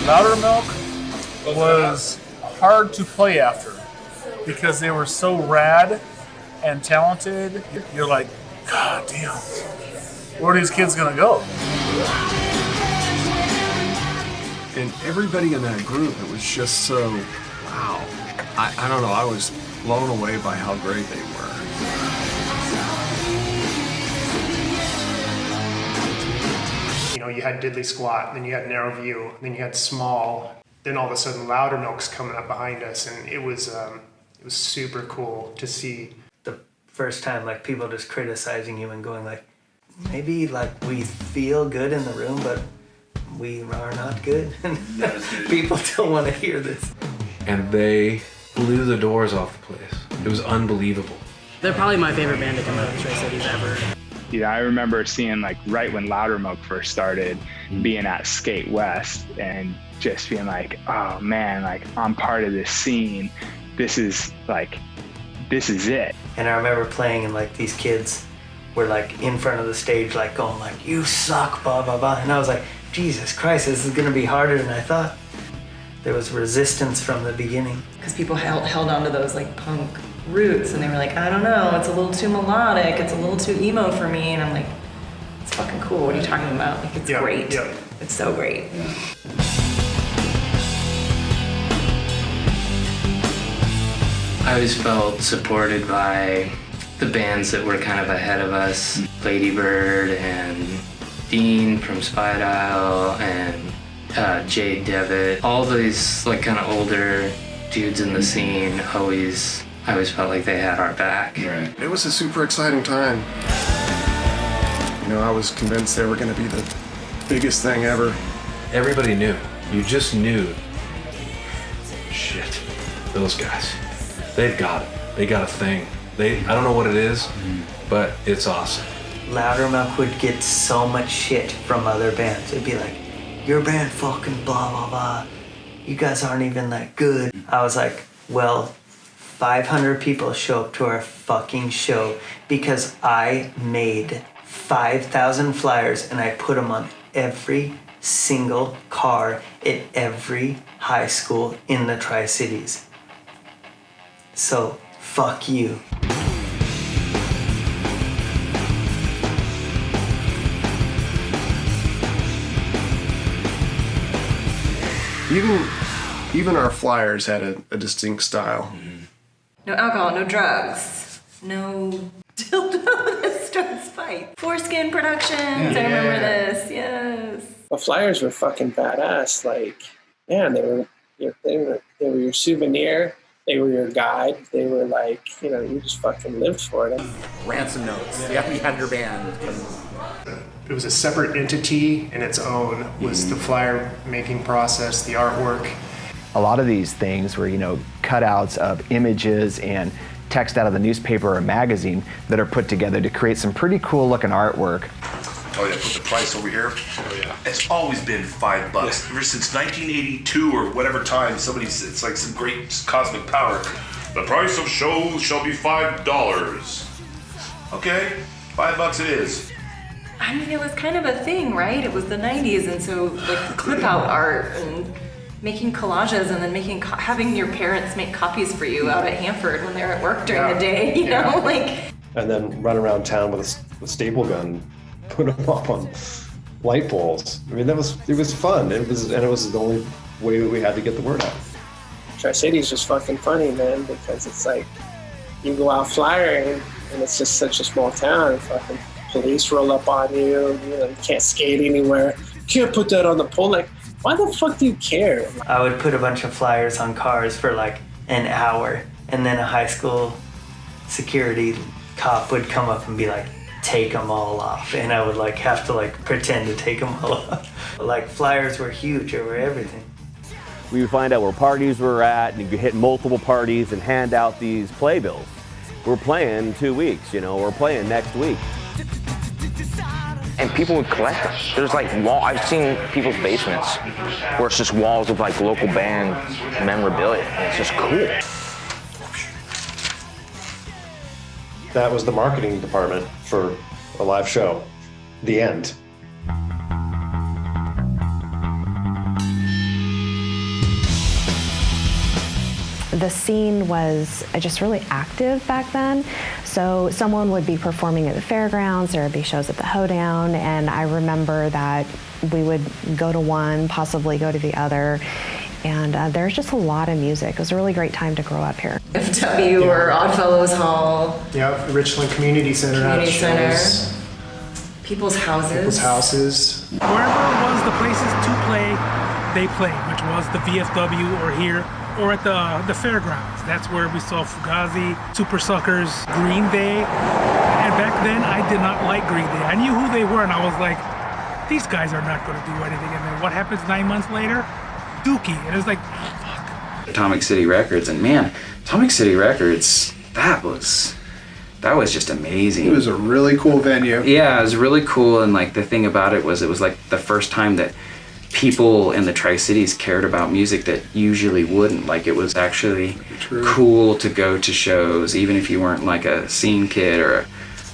Loudermilk was hard to play after because they were so rad and talented. You're like, God damn, where are these kids gonna go? And everybody in that group, it was just so, wow. I don't know, I was blown away by how great they were. You had Diddley Squat, then you had Narrow View, then you had Small, then all of a sudden Loudermilk's coming up behind us, and it was super cool to see. The first time, like, people just criticizing you and going like, maybe like we feel good in the room, but we are not good. People don't want to hear this. And they blew the doors off the place. It was unbelievable. They're probably my favorite band to come out of the Tri-Cities ever. Yeah, I remember seeing, like, right when Loudermilk first started, being at Skate West and just being like, oh man, like, I'm part of this scene. This is it. And I remember playing and like these kids were like in front of the stage, like going like, "You suck, blah, blah, blah." And I was like, Jesus Christ, this is gonna be harder than I thought. There was resistance from the beginning. Because people held on to those like punk roots and they were like, I don't know, it's a little too melodic, it's a little too emo for me. And I'm like, it's fucking cool, what are you talking about? Like, it's great. Yeah. It's so great. Yeah. I always felt supported by the bands that were kind of ahead of us. Ladybird and Dean from Spy Dial and Jay Devitt. All these like kind of older dudes in the scene I always felt like they had our back. Right. It was a super exciting time. I was convinced they were going to be the biggest thing ever. Everybody knew. You just knew. Shit. Those guys. They've got it. They got a thing. I don't know what it is, but it's awesome. Loudermilk would get so much shit from other bands. It'd be like, your band fucking blah, blah, blah. You guys aren't even that good. I was like, well, 500 people show up to our fucking show because I made 5,000 flyers and I put them on every single car at every high school in the Tri-Cities. So, fuck you. Even our flyers had a distinct style. No alcohol, no drugs, no dildo that starts fight. Foreskin Productions, I remember this, yes. The flyers were fucking badass. Like, man, they were your souvenir. They were your guide. They were like, you just fucking lived for it. Ransom notes. Yeah, we had your band. It was a separate entity in its own, was the flyer making process, the artwork. A lot of these things were, cutouts of images and text out of the newspaper or magazine that are put together to create some pretty cool looking artwork. Oh yeah, put the price over here. Oh yeah. It's always been $5. Ever since 1982 or whatever time, it's like some great cosmic power. The price of shows shall be $5. Okay, $5 it is. I mean, it was kind of a thing, right? It was the 90s, and so like the clip out art and making collages and then having your parents make copies for you out at Hanford when they were at work during the day, you know, like. And then run around town with a staple gun, put them up on light poles. I mean, it was fun. It was the only way that we had to get the word out. Tri-City's just fucking funny, man, because it's like you go out flyering and it's just such a small town and fucking police roll up on you, you can't skate anywhere. You can't put that on the pole. Like, why the fuck do you care? I would put a bunch of flyers on cars for like an hour, and then a high school security cop would come up and be like, take them all off. And I would like have to like pretend to take them all off. Like flyers were huge over everything. We would find out where parties were at, and you could hit multiple parties and hand out these playbills. We're playing in 2 weeks, we're playing next week. And people would collect them. There's like I've seen people's basements where it's just walls of like local band memorabilia. And it's just cool. That was the marketing department for a live show. The end. The scene was just really active back then. So someone would be performing at the fairgrounds, there would be shows at the Hoedown, and I remember that we would go to one, possibly go to the other, and there's just a lot of music. It was a really great time to grow up here. FW or Oddfellows Hall. Yeah, Richland Community Center. Community Center. People's houses. Wherever it was the places to play, they played, which was the VFW or here, or at the fairgrounds. That's where we saw Fugazi, Super Suckers, Green Day. And back then, I did not like Green Day. I knew who they were, and I was like, these guys are not going to do anything. And then what happens 9 months later? Dookie. And it was like, fuck. Atomic City Records, and man, Atomic City Records, that was just amazing. It was a really cool venue. Yeah, it was really cool, and like the thing about it was like the first time that people in the Tri-Cities cared about music that usually wouldn't. Like it was actually cool to go to shows, even if you weren't like a scene kid or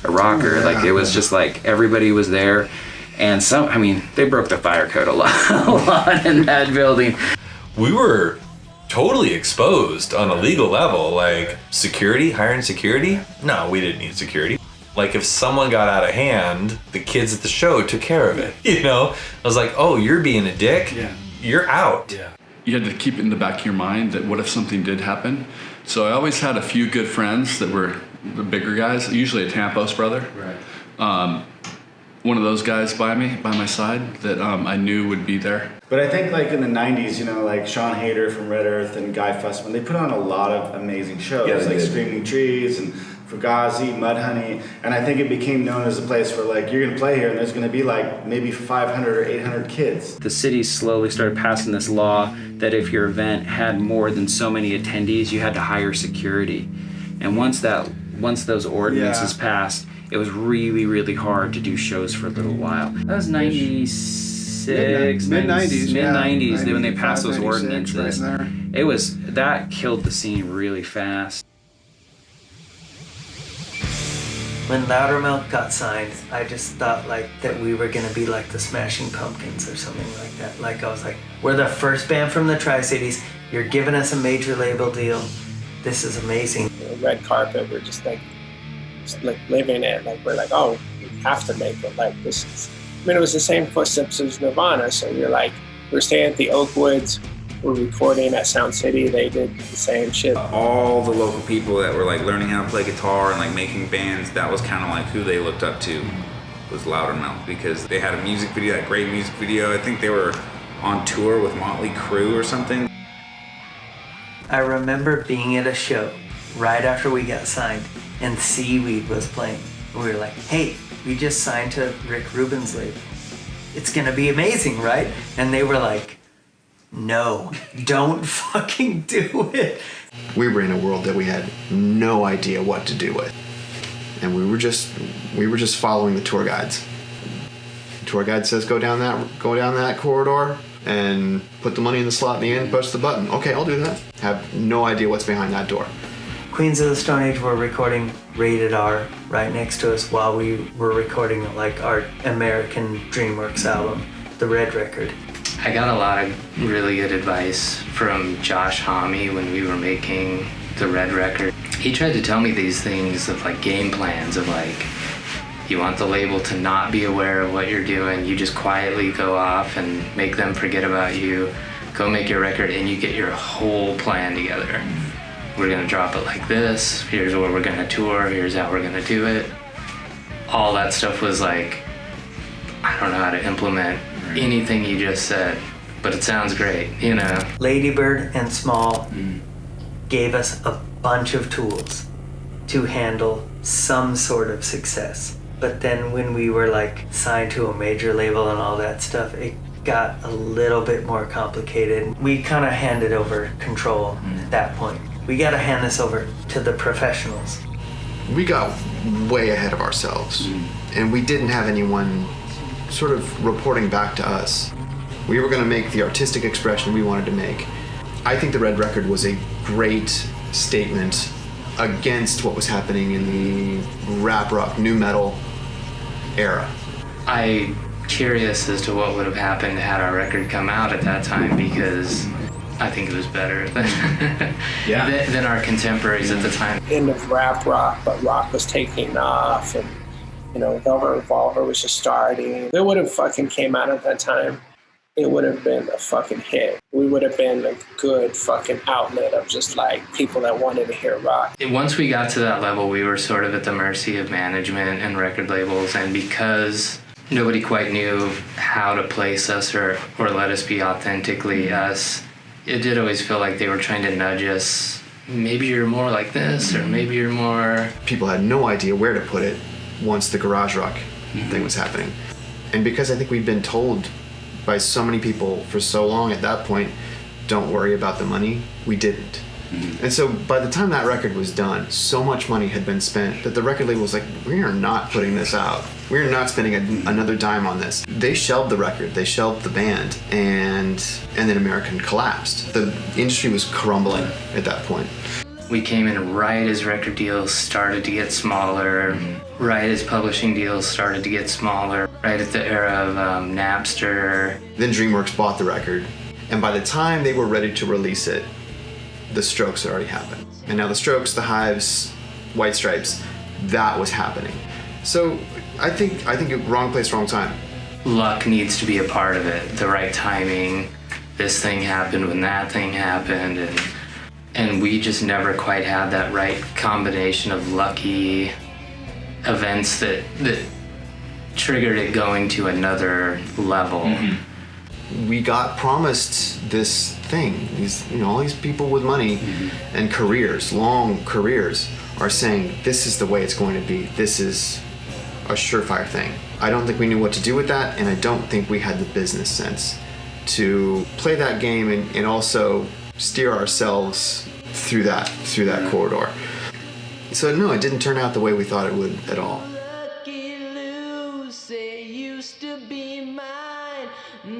a rocker. Like it was just like everybody was there, and they broke the fire code a lot in that building. We were totally exposed on a legal level. Like hiring security? No, we didn't need security. Like if someone got out of hand, the kids at the show took care of it. I was like, oh, you're being a dick? Yeah. You're out. Yeah. You had to keep it in the back of your mind that what if something did happen? So I always had a few good friends that were the bigger guys, usually a Tampos brother. Right. One of those guys by my side that I knew would be there. But I think like in the 90s, like Sean Hayter from Red Earth and Guy Fussman, they put on a lot of amazing shows, like Screaming Trees and Fugazi, Mudhoney, and I think it became known as a place where like you're gonna play here and there's gonna be like maybe 500 or 800 kids. The city slowly started passing this law that if your event had more than so many attendees, you had to hire security. And once those ordinances passed, it was really, really hard to do shows for a little while. That was 96, mid-90s when they passed those ordinances. That killed the scene really fast. When Loudermilk got signed, I just thought like that we were gonna be like the Smashing Pumpkins or something like that. Like I was like, we're the first band from the Tri-Cities. You're giving us a major label deal. This is amazing. Red carpet, we're just like living it. Like we're like, oh, we have to make it. Like this is. I mean, it was the same footsteps as Nirvana. So you're like, we're staying at the Oakwoods. We're recording at Sound City. They did the same shit. All the local people that were like learning how to play guitar and like making bands, that was kind of like who they looked up to, was Loudermilk, because they had a music video, that great music video. I think they were on tour with Motley Crue or something. I remember being at a show right after we got signed, and Seaweed was playing. We were like, hey, we just signed to Rick Rubin's label. It's gonna be amazing, right? And they were like, no, don't fucking do it. We were in a world that we had no idea what to do with. And we were just following the tour guides. The tour guide says go down that corridor and put the money in the slot in the end, push the button. Okay, I'll do that. Have no idea what's behind that door. Queens of the Stone Age were recording Rated R right next to us while we were recording like our American DreamWorks album, the Red Record. I got a lot of really good advice from Josh Homme when we were making the Red Record. He tried to tell me these things of like game plans of like, you want the label to not be aware of what you're doing, you just quietly go off and make them forget about you, go make your record, and you get your whole plan together. We're gonna drop it like this, here's where we're gonna tour, here's how we're gonna do it. All that stuff was like, I don't know how to implement anything you just said, but it sounds great, you know. Ladybird and Small gave us a bunch of tools to handle some sort of success. But then when we were like signed to a major label and all that stuff, it got a little bit more complicated. We kind of handed over control at that point. We got to hand this over to the professionals. We got way ahead of ourselves, and we didn't have anyone sort of reporting back to us. We were going to make the artistic expression we wanted to make. I think the Red Record was a great statement against what was happening in the rap rock, nu metal era. I'm curious as to what would have happened had our record come out at that time, because I think it was better than our contemporaries at the time. End of rap rock, but rock was taking off, and you know, Velvet Revolver was just starting. If it would have fucking came out at that time, it would have been a fucking hit. We would have been a good fucking outlet of just like people that wanted to hear rock. Once we got to that level, we were sort of at the mercy of management and record labels, and because nobody quite knew how to place us or let us be authentically us, it did always feel like they were trying to nudge us. Maybe you're more like this, or maybe you're more... People had no idea where to put it once the garage rock thing was happening. And because I think we'd been told by so many people for so long at that point, don't worry about the money, we didn't. And so by the time that record was done, so much money had been spent that the record label was like, we are not putting this out. We are not spending another dime on this. They shelved the record, they shelved the band, and then American collapsed. The industry was crumbling at that point. We came in right as record deals started to get smaller, right as publishing deals started to get smaller, right at the era of Napster. Then DreamWorks bought the record, and by the time they were ready to release it, the Strokes had already happened. And now the Strokes, the Hives, White Stripes, that was happening. So I think wrong place, wrong time. Luck needs to be a part of it, the right timing. This thing happened when that thing happened, and we just never quite had that right combination of lucky events that triggered it going to another level. We got promised this thing. All these people with money and careers, long careers, are saying this is the way it's going to be. This is a surefire thing. I don't think we knew what to do with that, and I don't think we had the business sense to play that game and also steer ourselves through that corridor. So no, it didn't turn out the way we thought it would at all.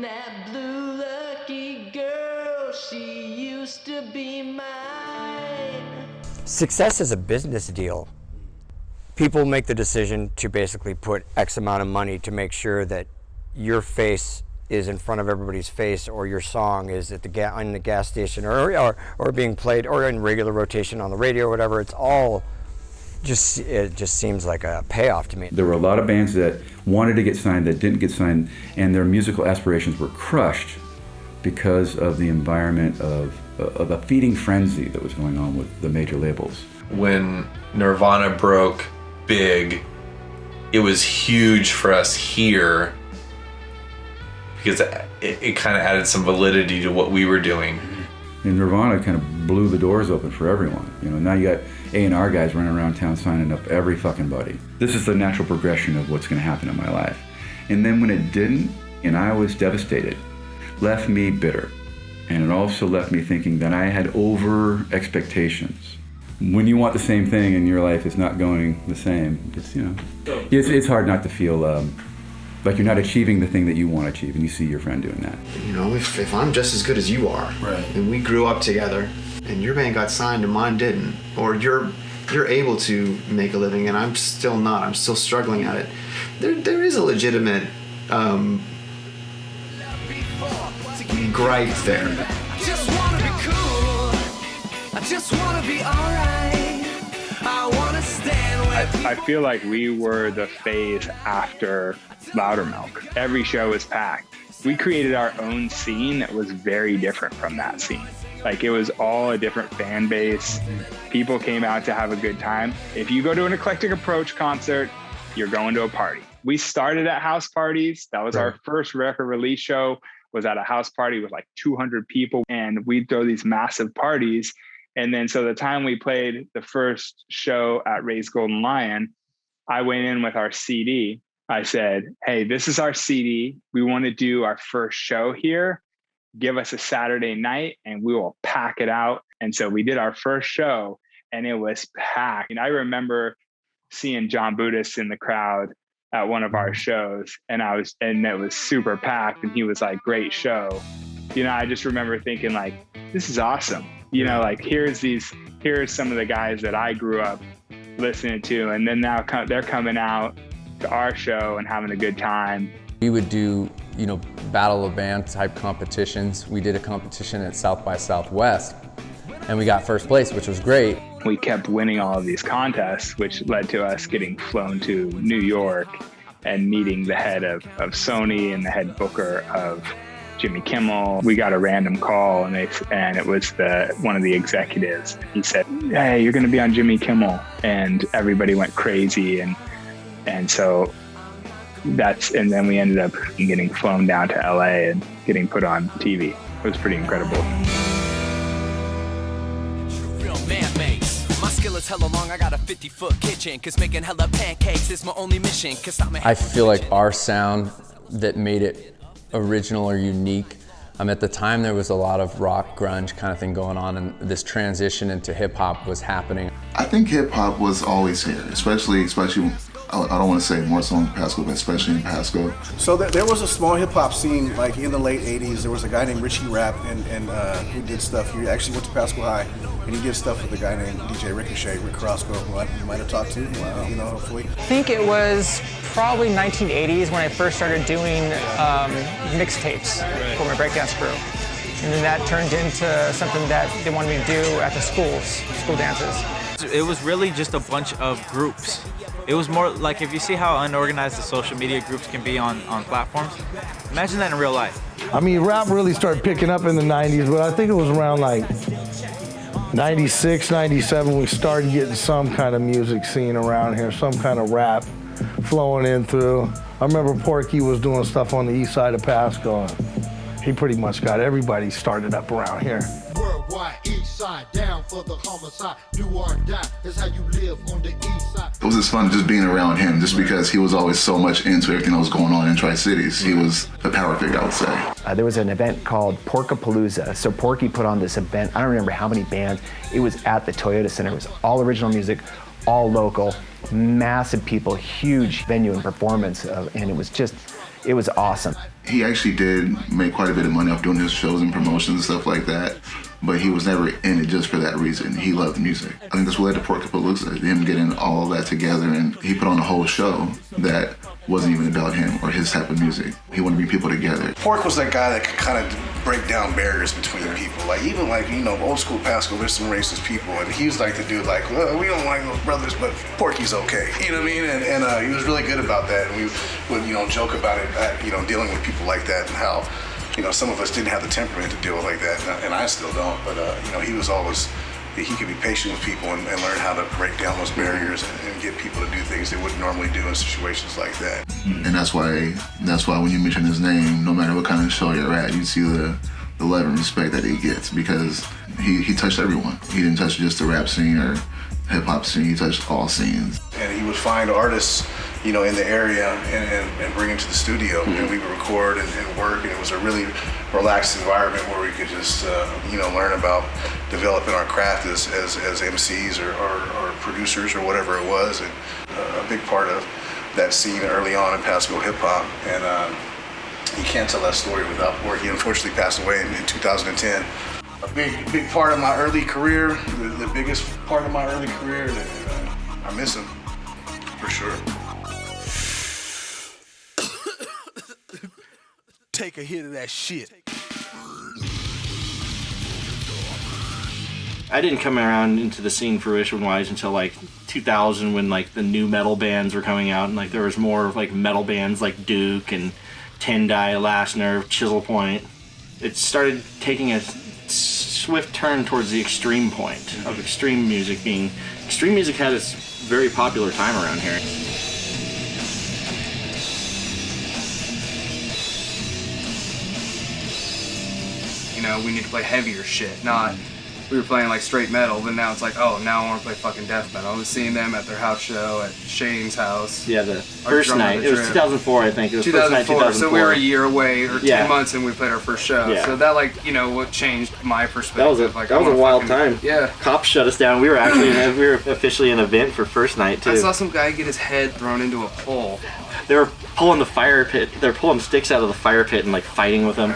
That blue lucky girl, she used to be mine. Success is a business deal. People make the decision to basically put X amount of money to make sure that your face is in front of everybody's face, or your song is at on the gas station, or being played, or in regular rotation on the radio, or whatever. It's all it just seems like a payoff to me. There were a lot of bands that wanted to get signed that didn't get signed, and their musical aspirations were crushed because of the environment of a feeding frenzy that was going on with the major labels. When Nirvana broke big, it was huge for us here because it kind of added some validity to what we were doing. And Nirvana kind of blew the doors open for everyone. You know, now you got A&R guys running around town signing up every fucking buddy. This is the natural progression of what's going to happen in my life. And then when it didn't, and I was devastated, left me bitter. And it also left me thinking that I had over expectations. When you want the same thing and your life is not going the same, it's, you know, it's hard not to feel like you're not achieving the thing that you want to achieve, and you see your friend doing that. You know, if I'm just as good as you are, right, and we grew up together, and your band got signed and mine didn't, or you're able to make a living and I'm still not, I'm still struggling at it, there is a legitimate gripe there. I just wanna be cool. I just wanna be alright. I wanna stand with I feel like we were the phase after Loudermilk. Every show was packed. We created our own scene that was very different from that scene. Like, it was all a different fan base. People came out to have a good time. If you go to an Eclectic Approach concert, you're going to a party. We started at house parties. That was our first record release show, was at a house party with like 200 people, and we'd throw these massive parties. And then so the time we played the first show at Ray's Golden Lion, I went in with our CD. I said, hey, this is our CD. We want to do our first show here. Give us a Saturday night and we will pack it out. And so we did our first show and it was packed. And I remember seeing John Boetes in the crowd at one of our shows, and it was super packed, and he was like, great show. You know, I just remember thinking like, this is awesome. You know, like here's some of the guys that I grew up listening to, and then now they're coming out to our show and having a good time. We would do, you know, battle of band type competitions. We did a competition at South by Southwest, and we got first place, which was great. We kept winning all of these contests, which led to us getting flown to New York and meeting the head of Sony and the head booker of Jimmy Kimmel. We got a random call and it was one of the executives. He said, hey, you're going to be on Jimmy Kimmel. And everybody went crazy. And so and then we ended up getting flown down to LA and getting put on TV. It was pretty incredible. Hella long, I got a 50-foot kitchen, cause making hella pancakes is my only mission. I feel like our sound that made it original or unique. At the time there was a lot of rock grunge kind of thing going on, and this transition into hip hop was happening. I think hip hop was always here, especially I don't want to say more so in Pasco, but especially in Pasco. So there was a small hip hop scene like in the late 80s. There was a guy named Richie Rapp and who did stuff. He actually went to Pasco High and he did stuff with a guy named DJ Ricochet, Rick Carrasco, who you might have talked to, you know, hopefully. I think it was probably 1980s when I first started doing mixtapes for my breakdance crew. And then that turned into something that they wanted me to do at the school dances. It was really just a bunch of groups. It was more like, if you see how unorganized the social media groups can be on platforms, imagine that in real life. I mean, rap really started picking up in the 90s, but I think it was around like 96, 97, we started getting some kind of music scene around here, some kind of rap flowing in through. I remember Porky was doing stuff on the east side of Pasco. He pretty much got everybody started up around here. Worldwide, east side, down for the homicide. Do or die, that's how you live on the east side. It was just fun just being around him, just because he was always so much into everything that was going on in Tri-Cities. He was a power figure, I would say. There was an event called Porkapalooza. So Porky put on this event. I don't remember how many bands. It was at the Toyota Center. It was all original music, all local, massive people, huge venue and performance, and it was awesome. He actually did make quite a bit of money off doing his shows and promotions and stuff like that, but he was never in it just for that reason. He loved music. I think that's what led to Porkapalooza, him getting all of that together, and he put on a whole show that wasn't even about him or his type of music. He wanted to bring people together. Pork was that guy that could kind of break down barriers between people. Like, even like, you know, old school Pasco, there's some racist people, and he was like the dude like, well, we don't like those brothers, but Porky's okay. You know what I mean? And he was really good about that, and we would, you know, joke about it, you know, dealing with people like that and how, you know, some of us didn't have the temperament to deal with like that, and I still don't, but, you know, he was always, he could be patient with people and learn how to break down those barriers and get people to do things they wouldn't normally do in situations like that. And that's why when you mention his name, no matter what kind of show you're at, you see the the love and respect that he gets, because he touched everyone. He didn't touch just the rap scene or hip hop scene, he touched all scenes. And he would find artists, in the area and bring them to the studio, and we would record and work, and it was a really relaxed environment where we could just, learn about developing our craft as MCs or producers or whatever it was, and a big part of that scene early on in Pasco hip hop. And you can't tell that story without Porky. He unfortunately passed away in 2010. A big part of my early career, the biggest part of my early career, and I miss him, for sure. Take a hit of that shit. I didn't come around into the scene fruition-wise until like 2000, when like the new metal bands were coming out, and like there was more like metal bands like Duke and Tendai, Last Nerve, Chisel Point. It started taking a swift turn towards the extreme point of extreme music being... Extreme music had its very popular time around here. We need to play heavier shit, not... We were playing like straight metal, but now it's like, oh, now I want to play fucking death metal. I was seeing them at their house show at Shane's house. Yeah, the first night. It was 2004, I think. It was 2004, first night, 2004. So we were a year away, or 10 months, and we played our first show. Yeah. So that, what changed my perspective. That was a wild time. Yeah. Cops shut us down. We were actually we were officially an event for first night, too. I saw some guy get his head thrown into a pole. They were pulling the fire pit. They were pulling sticks out of the fire pit and fighting with them.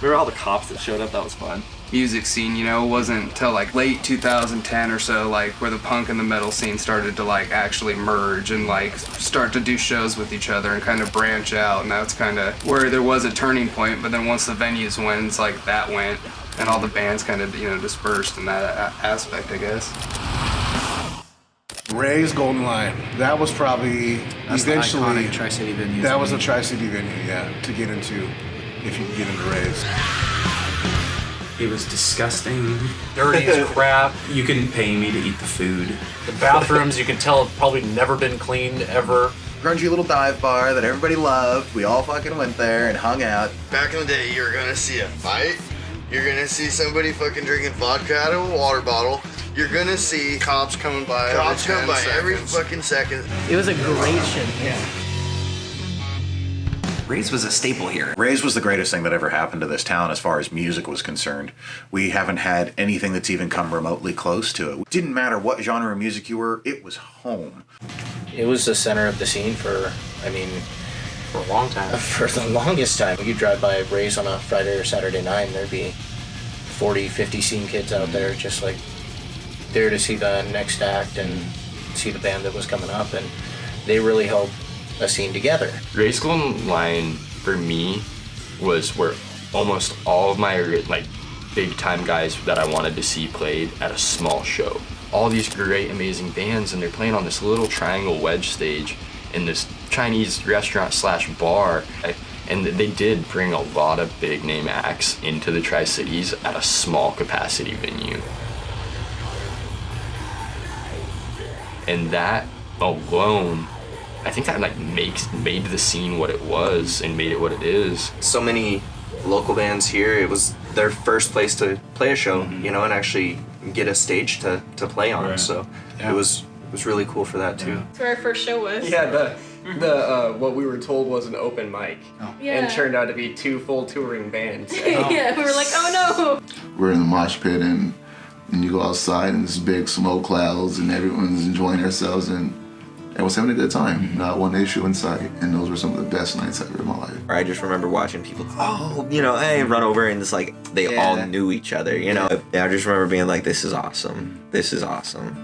Remember all the cops that showed up? That was fun. Music scene, wasn't until late 2010 or so, where the punk and the metal scene started to actually merge and start to do shows with each other and kind of branch out, and that's kind of where there was a turning point. But then once the venues went, it's that went, and all the bands kind of dispersed in that aspect, I guess. Ray's Golden Lion. That was probably eventually the iconic Tri-City venue. That was a Tri-City venue, yeah, to get into, if you could get into Ray's. It was disgusting. Dirty as crap. You couldn't pay me to eat the food. The bathrooms, you can tell, have probably never been cleaned ever. Grungy little dive bar that everybody loved. We all fucking went there and hung out. Back in the day, you were gonna see a fight. You're gonna see somebody fucking drinking vodka out of a water bottle. You're gonna see cops coming by. Cops coming by every fucking second. It was a great shit. Yeah. Ray's was a staple here. Ray's was the greatest thing that ever happened to this town as far as music was concerned. We haven't had anything that's even come remotely close to it. It didn't matter what genre of music you were, it was home. It was the center of the scene for a long time. For the longest time. You drive by Ray's on a Friday or Saturday night, and there'd be 40, 50 scene kids out there just there to see the next act and see the band that was coming up, and they really helped a scene together. Ray's Golden Lion for me was where almost all of my big time guys that I wanted to see played at a small show. All these great, amazing bands, and they're playing on this little triangle wedge stage in this Chinese restaurant / bar. And they did bring a lot of big name acts into the Tri-Cities at a small capacity venue. And that alone, I think that made the scene what it was and made it what it is. So many local bands here, it was their first place to play a show, and actually get a stage to play on. Right. So it was really cool for that too. That's where our first show was. Yeah, the what we were told was an open mic, and turned out to be 2 full touring bands. Yeah, we were like, oh no. We're in the mosh pit, and you go outside and there's big smoke clouds and everyone's enjoying themselves and everyone's having a good time. Not one issue in sight. And those were some of the best nights ever in my life. I just remember watching people, hey, run over, and it's they all knew each other, I just remember being like, this is awesome. This is awesome.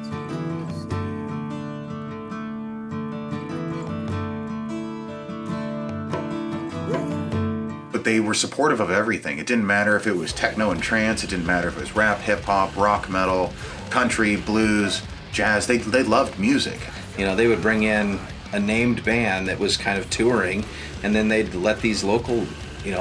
But they were supportive of everything. It didn't matter if it was techno and trance. It didn't matter if it was rap, hip hop, rock, metal, country, blues, jazz. They loved music. They would bring in a named band that was kind of touring, and then they'd let these local,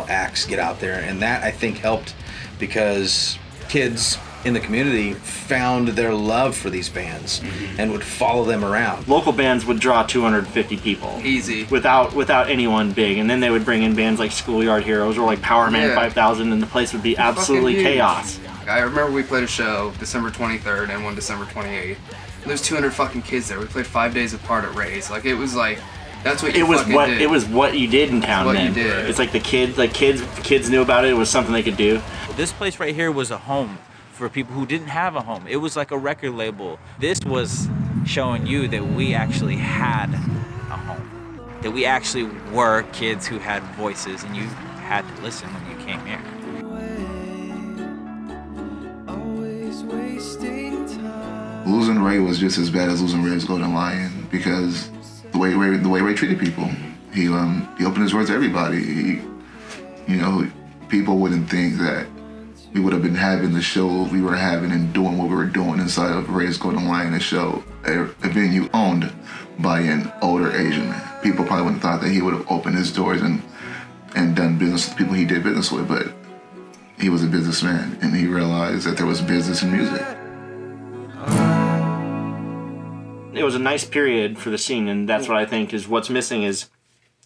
acts get out there. And that, I think, helped because kids in the community found their love for these bands and would follow them around. Local bands would draw 250 people. Easy. Without anyone big. And then they would bring in bands like Schoolyard Heroes or like Power Man 5000, and the place would be absolutely chaos. I remember we played a show December 23rd and one December 28th. There's 200 fucking kids there. We played 5 days apart at Ray's. Like, it was like, that's what you did. It was what you did in town then. What you did. It's like kids knew about it. It was something they could do. This place right here was a home for people who didn't have a home. It was like a record label. This was showing you that we actually had a home. That we actually were kids who had voices, and you had to listen when you came here. Losing Ray was just as bad as losing Ray's Golden Lion, because the way Ray treated people, he opened his doors to everybody. People wouldn't think that we would have been having the show we were having and doing what we were doing inside of Ray's Golden Lion, a show, a venue owned by an older Asian man. People probably wouldn't have thought that he would have opened his doors and done business with the people he did business with, but he was a businessman, and he realized that there was business in music. It was a nice period for the scene, and that's what I think is what's missing is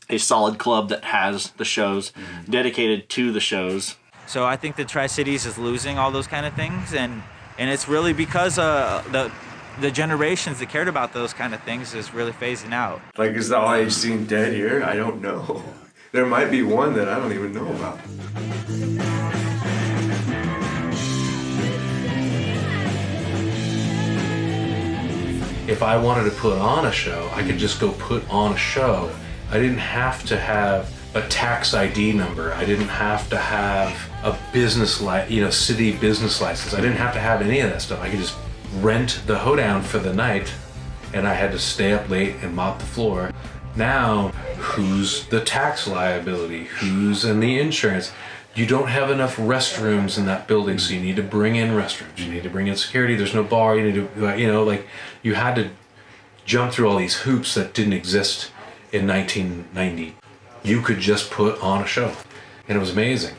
a solid club that has the shows, dedicated to the shows. So I think the Tri-Cities is losing all those kind of things, and it's really because the generations that cared about those kind of things is really phasing out. Like, is the all-age scene dead here? I don't know. There might be one that I don't even know about. If I wanted to put on a show, I could just go put on a show. I didn't have to have a tax ID number. I didn't have to have a business city business license. I didn't have to have any of that stuff. I could just rent the hoedown for the night, and I had to stay up late and mop the floor. Now, who's the tax liability? Who's in the insurance? You don't have enough restrooms in that building, so you need to bring in restrooms. You need to bring in security. There's no bar. You need to, you had to jump through all these hoops that didn't exist in 1990. You could just put on a show, and it was amazing.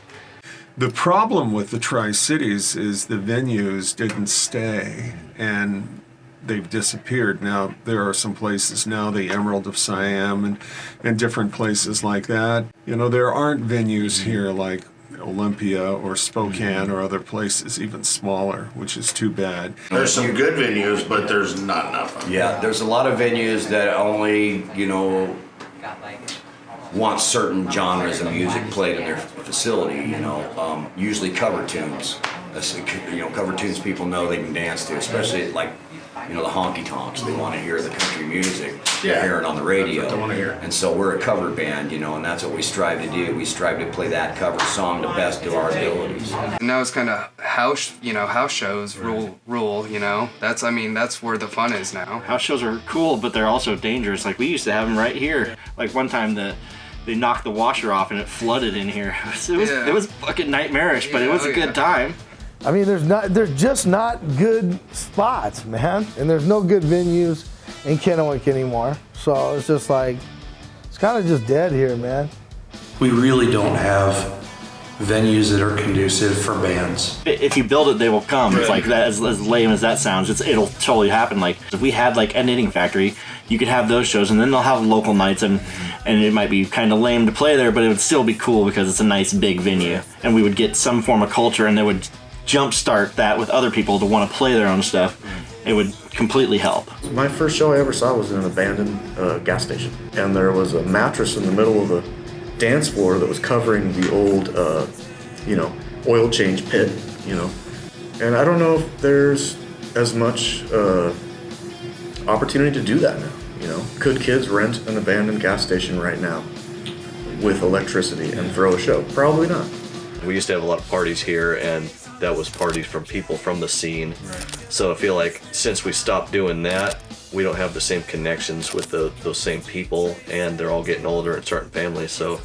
The problem with the Tri-Cities is the venues didn't stay, and they've disappeared. Now, there are some places now, the Emerald of Siam and different places like that. There aren't venues here like Olympia or Spokane or other places, even smaller, which is too bad. There's some good venues, but there's not enough of them. Yeah, there's a lot of venues that only, want certain genres of music played in their facility, usually cover tunes. Cover tunes people know they can dance to, especially like, the honky tonks. They want to hear the country music. They hear it on the radio. They want to hear. And so we're a cover band, and that's what we strive to do. We strive to play that cover song the best to our abilities. And now it's kind of house shows rule. That's where the fun is now. House shows are cool, but they're also dangerous. Like, we used to have them right here. Like, one time they knocked the washer off and it flooded in here. It was fucking nightmarish, but it was a good time. I mean, there's just not good spots, man, and there's no good venues in Kennewick anymore. So it's just like, it's kind of just dead here, man. We really don't have venues that are conducive for bands. If you build it, they will come. It's like that, as lame as that sounds, it'll totally happen. Like, if we had like a knitting factory, you could have those shows, and then they'll have local nights, and it might be kind of lame to play there, but it would still be cool because it's a nice big venue, and we would get some form of culture, and they would jumpstart that with other people to want to play their own stuff. It would completely help. My first show I ever saw was in an abandoned gas station, and there was a mattress in the middle of the dance floor that was covering the old, oil change pit, And I don't know if there's as much opportunity to do that now. Could kids rent an abandoned gas station right now with electricity and throw a show? Probably not. We used to have a lot of parties here, and that was parties from people from the scene. So I feel like since we stopped doing that, we don't have the same connections with those same people, and they're all getting older and starting families, so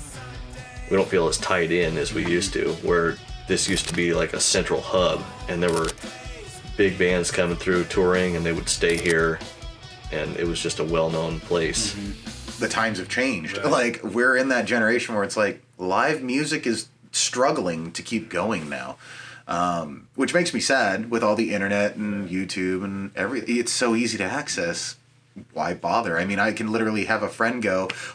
we don't feel as tied in as we used to, where this used to be like a central hub, and there were big bands coming through touring, and they would stay here, and it was just a well-known place. The times have changed. Like, we're in that generation where it's like live music is struggling to keep going now. which makes me sad with all the internet and YouTube and everything. It's so easy to access. Why bother? I mean, I can literally have a friend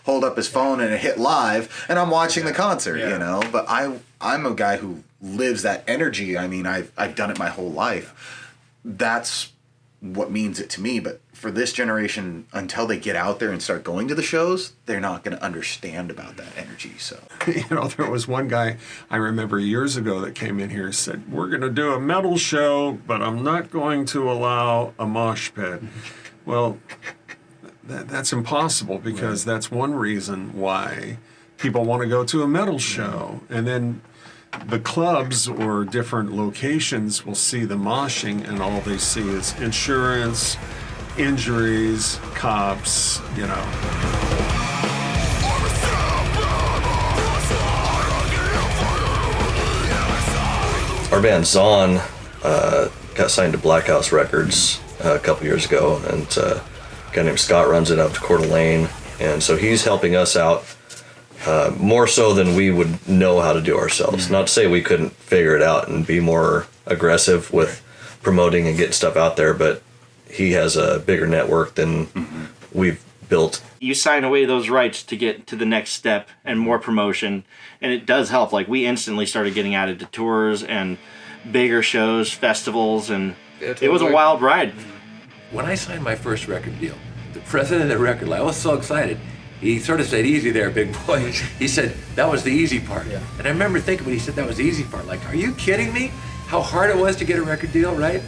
hold up his phone and hit live, and I'm watching the concert, you know? But I'm a guy who lives that energy. I mean, I've done it my whole life. That's what means it to me. But for this generation, until they get out there and start going to the shows, they're not going to understand about that energy. So, you know, there was one guy I remember years ago that came in here and said, "We're going to do a metal show, but I'm not going to allow a mosh pit." Well, that's impossible, because that's one reason why people want to go to a metal show. And then the clubs or different locations will see the moshing, and all they see is insurance, injuries, cops, you know. Our band Zon got signed to Black House Records a couple years ago, and a guy named Scott runs it out to Coeur d'Alene, and so he's helping us out more so than we would know how to do ourselves. Mm-hmm. Not to say we couldn't figure it out and be more aggressive with promoting and getting stuff out there, but he has a bigger network than we've built. You sign away those rights to get to the next step and more promotion, and it does help. Like, we instantly started getting added to tours and bigger shows, festivals, and it was a wild ride. When I signed my first record deal, the president of the record label, I was so excited. He sort of said, "Easy there, big boy." He said, "That was the easy part." Yeah. And I remember thinking when he said that was the easy part, like, are you kidding me? How hard it was to get a record deal, right?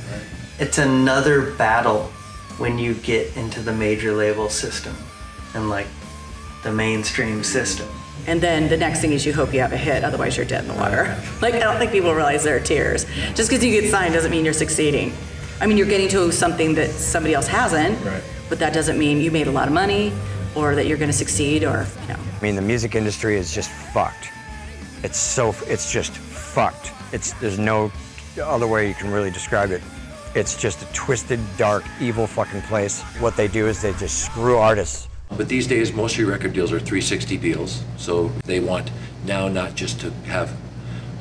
It's another battle when you get into the major label system and like the mainstream system. And then the next thing is you hope you have a hit, otherwise you're dead in the water. Like, I don't think people realize there are tiers. Just because you get signed doesn't mean you're succeeding. I mean, you're getting to something that somebody else hasn't, but that doesn't mean you made a lot of money or that you're going to succeed, or, you know. I mean, the music industry is just fucked. It's just fucked. There's no other way you can really describe it. It's just a twisted, dark, evil fucking place. What they do is they just screw artists. But these days, most of your record deals are 360 deals. So they want now not just to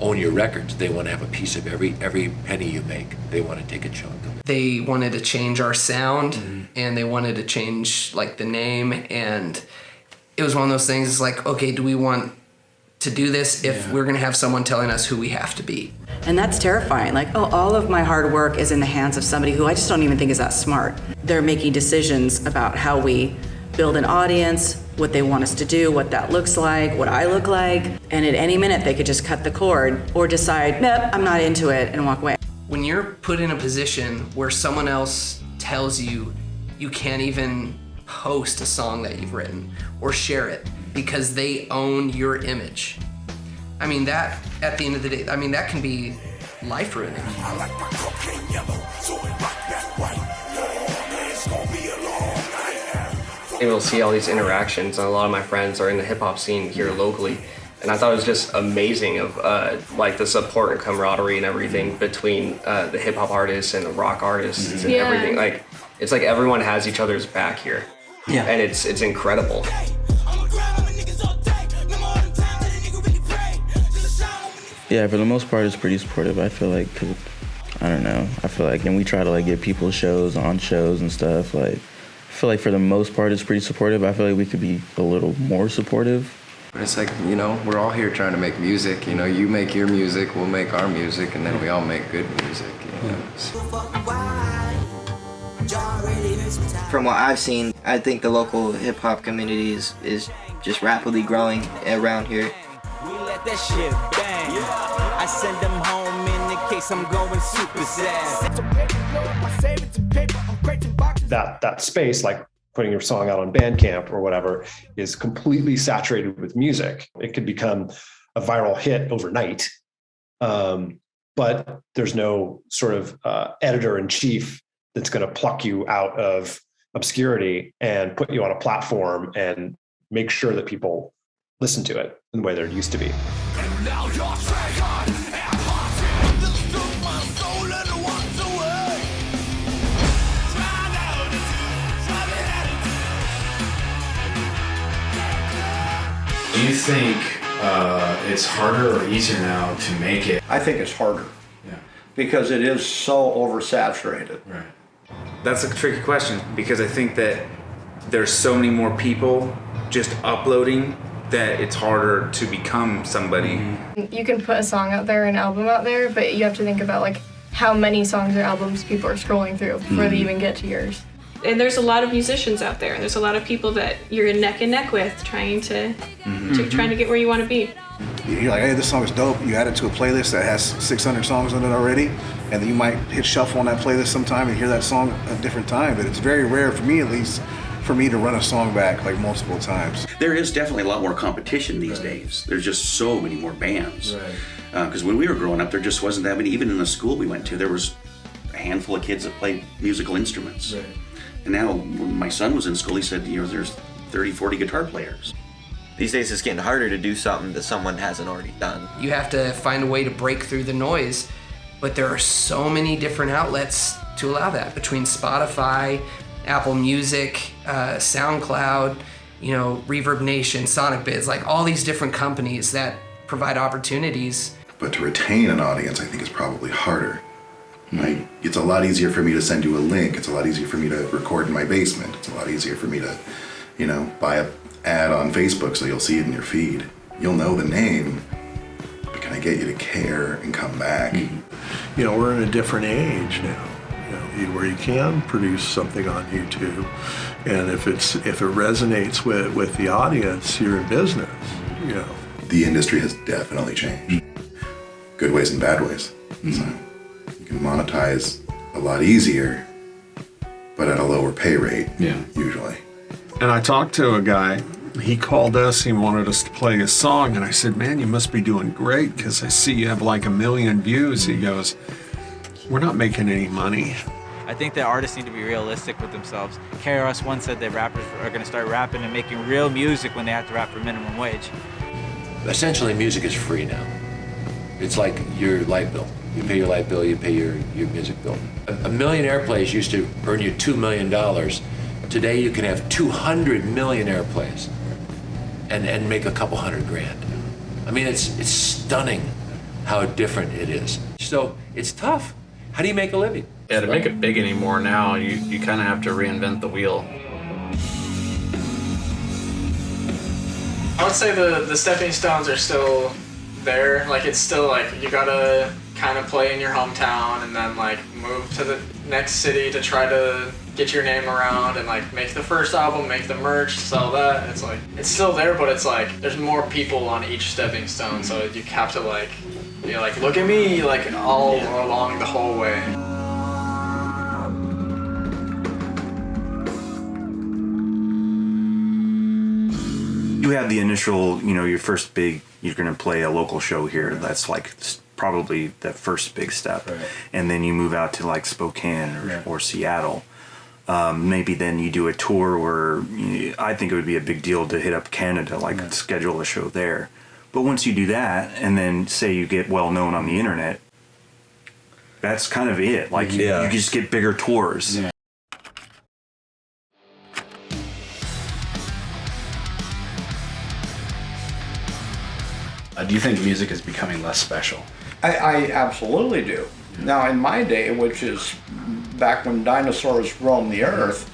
own your records, they want to have a piece of every penny you make. They want to take a chunk of it. They wanted to change our sound, and they wanted to change like the name, and it was one of those things. It's like, okay, do we want to do this if we're gonna have someone telling us who we have to be? And that's terrifying. Like, oh, all of my hard work is in the hands of somebody who I just don't even think is that smart. They're making decisions about how we build an audience, what they want us to do, what that looks like, what I look like. And at any minute, they could just cut the cord or decide, nope, I'm not into it, and walk away. When you're put in a position where someone else tells you you can't even post a song that you've written or share it because they own your image, I mean, that, at the end of the day, I mean, that can be life-ruining. Able to see all these interactions, and a lot of my friends are in the hip-hop scene here locally, and I thought it was just amazing of like the support and camaraderie and everything between the hip-hop artists and the rock artists and everything. Like, it's like everyone has each other's back here, and it's incredible. Yeah, for the most part, it's pretty supportive. I feel like, I don't know. I feel like, and we try to like get people shows on shows and stuff. Like, I feel like for the most part, it's pretty supportive. I feel like we could be a little more supportive. But it's like, you know, we're all here trying to make music. You know, you make your music, we'll make our music, and then we all make good music. You know? From what I've seen, I think the local hip hop community is just rapidly growing around here. We let that shit bang. I send them home in the case I'm going super sad. That space, like putting your song out on Bandcamp or whatever, is completely saturated with music. It could become a viral hit overnight, but there's no sort of editor-in-chief that's going to pluck you out of obscurity and put you on a platform and make sure that people listen to it in the way they're used to be. Do you think it's harder or easier now to make it? I think it's harder. Yeah. because it is so oversaturated. Right. That's a tricky question because I think that there's so many more people just uploading that it's harder to become somebody. You can put a song out there, an album out there, but you have to think about like how many songs or albums people are scrolling through before they even get to yours. And there's a lot of musicians out there, and there's a lot of people that you're neck and neck with trying to trying to get where you want to be. You're like, hey, this song is dope. You add it to a playlist that has 600 songs on it already, and then you might hit shuffle on that playlist sometime and hear that song a different time. But it's very rare, for me at least, for me to run a song back like multiple times. There is definitely a lot more competition these days. There's just so many more bands. Because when we were growing up, there just wasn't that many. Even in the school we went to, there was a handful of kids that played musical instruments. And now, when my son was in school, he said, there's 30, 40 guitar players. These days it's getting harder to do something that someone hasn't already done. You have to find a way to break through the noise, but there are so many different outlets to allow that, between Spotify, Apple Music, SoundCloud, Reverb Nation, Sonic Bids, like all these different companies that provide opportunities. But to retain an audience, I think, is probably harder. It's a lot easier for me to send you a link. It's a lot easier for me to record in my basement. It's a lot easier for me to, buy an ad on Facebook so you'll see it in your feed. You'll know the name, but can I get you to care and come back? We're in a different age now, where you can produce something on YouTube, and if it resonates with the audience, you're in business. The industry has definitely changed. Good ways and bad ways. So you can monetize a lot easier, but at a lower pay rate, usually. And I talked to a guy, he called us, he wanted us to play his song, and I said, man, you must be doing great, because I see you have like 1 million views. He goes, we're not making any money. I think that artists need to be realistic with themselves. Carrie once said that rappers are going to start rapping and making real music when they have to rap for minimum wage. Essentially, music is free now. It's like your light bill. You pay your light bill, you pay your music bill. A million airplays used to earn you $2 million. Today you can have 200 million airplays and make a couple $100,000. I mean, it's stunning how different it is. So it's tough. How do you make a living? Yeah, to make it big anymore now, you kind of have to reinvent the wheel. I would say the stepping stones are still there. Like, it's still like you gotta kind of play in your hometown and then like move to the next city to try to get your name around and like make the first album, make the merch, sell that. It's like, it's still there, but it's like there's more people on each stepping stone, so you have to like, look at me, like all along the whole way. You have the initial, your first big, you're going to play a local show here. That's like probably that first big step. Right. And then you move out to like Spokane or Seattle. Maybe then you do a tour where I think it would be a big deal to hit up Canada, like schedule a show there. But once you do that, and then say you get well known on the internet, that's kind of it. Like you just get bigger tours. Yeah. Do you think music is becoming less special? I absolutely do. Now, in my day, which is back when dinosaurs roamed the earth,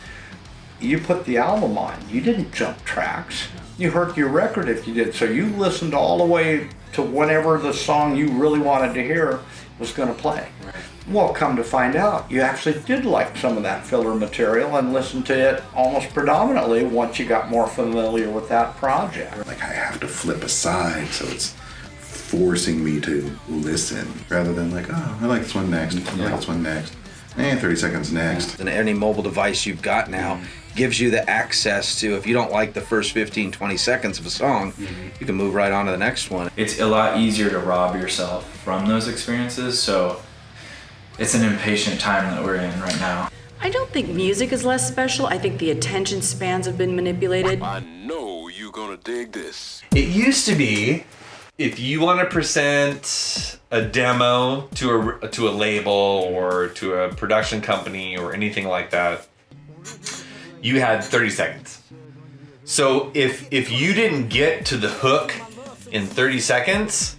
you put the album on. You didn't jump tracks. You heard your record if you did. So you listened all the way to whenever the song you really wanted to hear was going to play. Right. Well, come to find out, you actually did like some of that filler material and listened to it almost predominantly once you got more familiar with that project. Like, I have to flip aside, so it's forcing me to listen rather than like, oh, I like this one next, I like this one next, and 30 seconds next. And any mobile device you've got now gives you the access to, if you don't like the first 15, 20 seconds of a song, you can move right on to the next one. It's a lot easier to rob yourself from those experiences, so it's an impatient time that we're in right now. I don't think music is less special. I think the attention spans have been manipulated. I know you're gonna dig this. It used to be, if you want to present a demo to a label or to a production company or anything like that, you had 30 seconds. So if you didn't get to the hook in 30 seconds,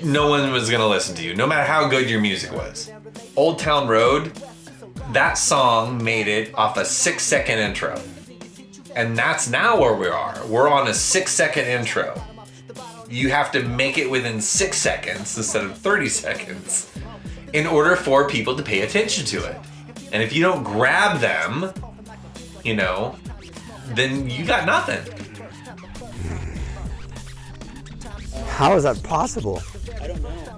no one was gonna listen to you, no matter how good your music was. Old Town Road, that song made it off a 6-second intro. And that's now where we are. We're on a 6-second intro. You have to make it within 6 seconds instead of 30 seconds in order for people to pay attention to it. And if you don't grab them, you know, then you got nothing. How is that possible? I don't know.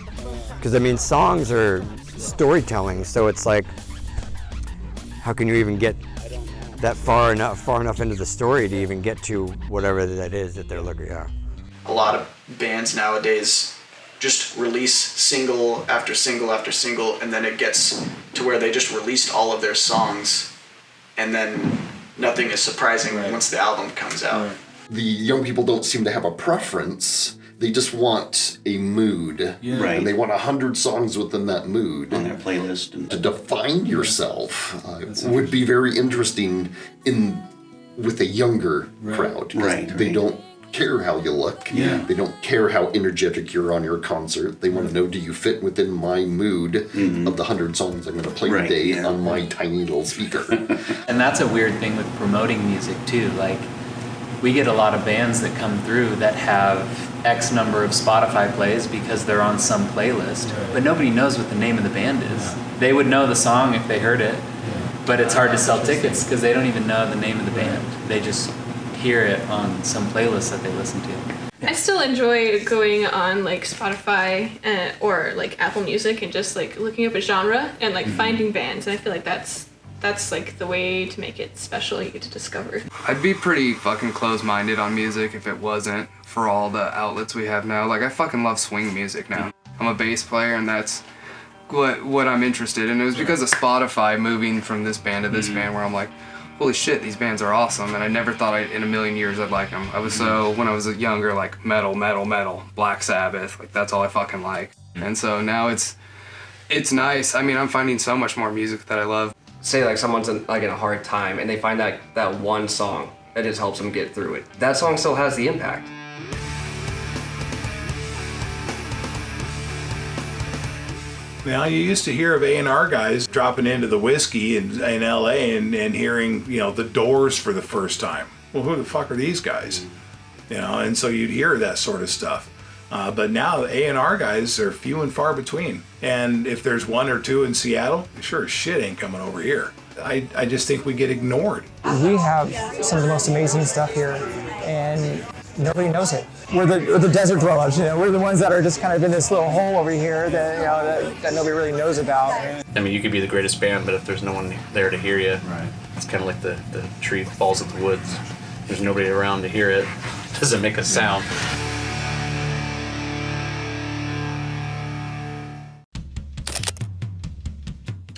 Because I mean, songs are storytelling, so it's like, how can you even get that far enough into the story to even get to whatever that is that they're looking at? A lot of bands nowadays just release single after single after single, and then it gets to where they just released all of their songs, and then nothing is surprising once the album comes out. The young people don't seem to have a preference. They just want a mood. Yeah. Right. And they want 100 songs within that mood. On their playlist. To define yourself would be very interesting with a younger crowd. Right. They don't care how you look. Yeah. They don't care how energetic you're on your concert. They want to know, do you fit within my mood of the 100 songs I'm going to play today on my tiny little speaker? And that's a weird thing with promoting music too. Like, we get a lot of bands that come through that have X number of Spotify plays because they're on some playlist, but nobody knows what the name of the band is. They would know the song if they heard it, but it's hard to sell tickets because they don't even know the name of the band. They just hear it on some playlist that they listen to. I still enjoy going on like Spotify or like Apple Music and just like looking up a genre and like finding bands, and I feel like that's like the way to make it special. You get to discover. I'd be pretty fucking close-minded on music if it wasn't for all the outlets we have now. Like, I fucking love swing music now. I'm a bass player, and that's what I'm interested in. It was because of Spotify moving from this band to this band where I'm like, holy shit, these bands are awesome, and I never thought in a million years I'd like them. I was when I was younger, like metal, Black Sabbath, like that's all I fucking like. And so now it's nice. I mean, I'm finding so much more music that I love. Say like someone's in a hard time and they find that one song that just helps them get through it. That song still has the impact. Now, you used to hear of A&R guys dropping into the whiskey in LA and hearing, the Doors for the first time. Well, who the fuck are these guys? And so you'd hear that sort of stuff. But now A&R guys are few and far between. And if there's one or two in Seattle, sure as shit ain't coming over here. I just think we get ignored. We have some of the most amazing stuff here, and nobody knows it. We're the desert dwellers, We're the ones that are just kind of in this little hole over here that that nobody really knows about. I mean, you could be the greatest band, but if there's no one there to hear you, it's kind of like the tree falls in the woods. There's nobody around to hear it. It doesn't make a sound.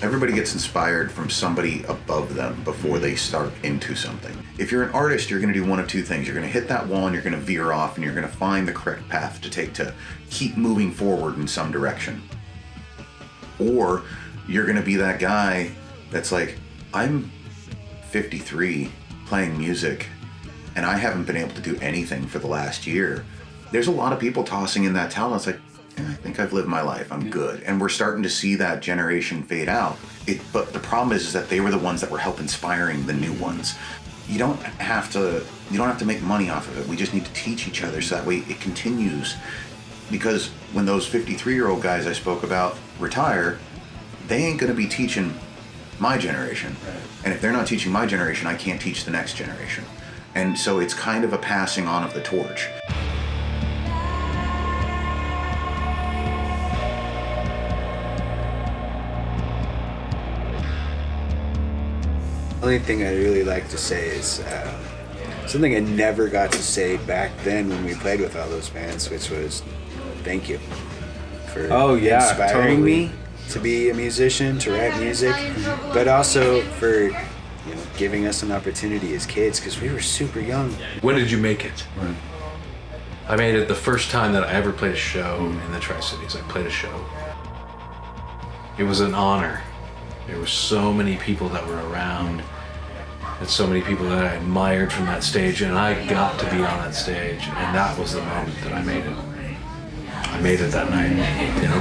Everybody gets inspired from somebody above them before they start into something. If you're an artist, you're going to do one of two things. You're going to hit that wall and you're going to veer off and you're going to find the correct path to take to keep moving forward in some direction. Or you're going to be that guy that's like, I'm 53 playing music and I haven't been able to do anything for the last year. There's a lot of people tossing in that towel. It's like, I think I've lived my life, I'm good. And we're starting to see that generation fade out. But the problem is that they were the ones that were help inspiring the new ones. You don't have to make money off of it. We just need to teach each other so that way it continues. Because when those 53-year-old guys I spoke about retire, they ain't gonna be teaching my generation. And if they're not teaching my generation, I can't teach the next generation. And so it's kind of a passing on of the torch. The only thing I'd really like to say is something I never got to say back then when we played with all those bands, which was thank you for inspiring me to be a musician, to write music, but also for giving us an opportunity as kids because we were super young. When did you make it? I made it the first time that I ever played a show in the Tri-Cities. I played a show. It was an honor. There were so many people that were around and so many people that I admired from that stage, and I got to be on that stage, and that was the moment that I made it. I made it that night, you know?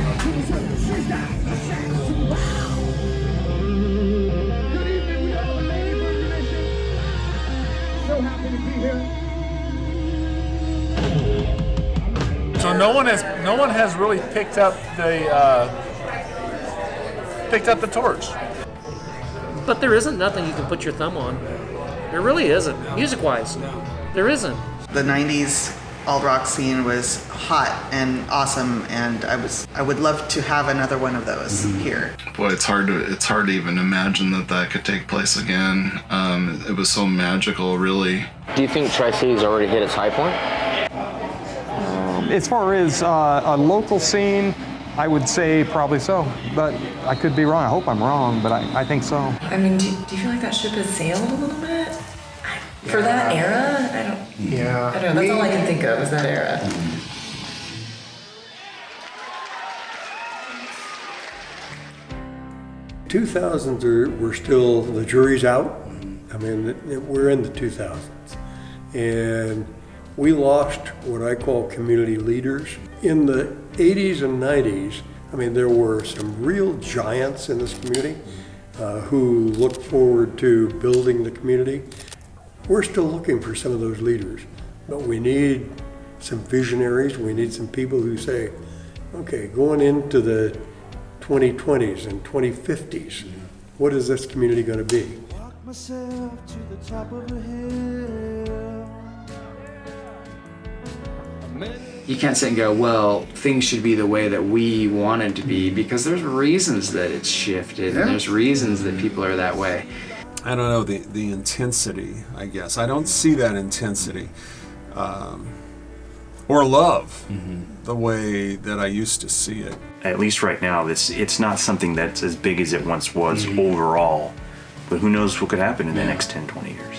So no one has really picked up the torch. But there isn't nothing you can put your thumb on. There really isn't, music-wise. There isn't. The 90s alt rock scene was hot and awesome, and I would love to have another one of those here. Boy, it's hard to even imagine that could take place again. It was so magical, really. Do you think Tri-City's already hit its high point? As far as a local scene, I would say probably so, but I could be wrong. I hope I'm wrong, but I think so. I mean, do you feel like that ship has sailed a little bit? For that era? I don't know, that's all I can think of is that era. 2000s were still, the jury's out. I mean, we're in the 2000s. And we lost what I call community leaders. In the 80s and 90s, I mean, there were some real giants in this community who looked forward to building the community. We're still looking for some of those leaders, but we need some visionaries. We need some people who say, okay, going into the 2020s and 2050s, what is this community going to be? Myself to the top of a hill. You can't sit and go, well, things should be the way that we want it to be, because there's reasons that it's shifted, and there's reasons that people are that way. I don't know, the intensity, I guess. I don't see that intensity or love the way that I used to see it. At least right now, it's not something that's as big as it once was overall. But who knows what could happen in the next 10, 20 years.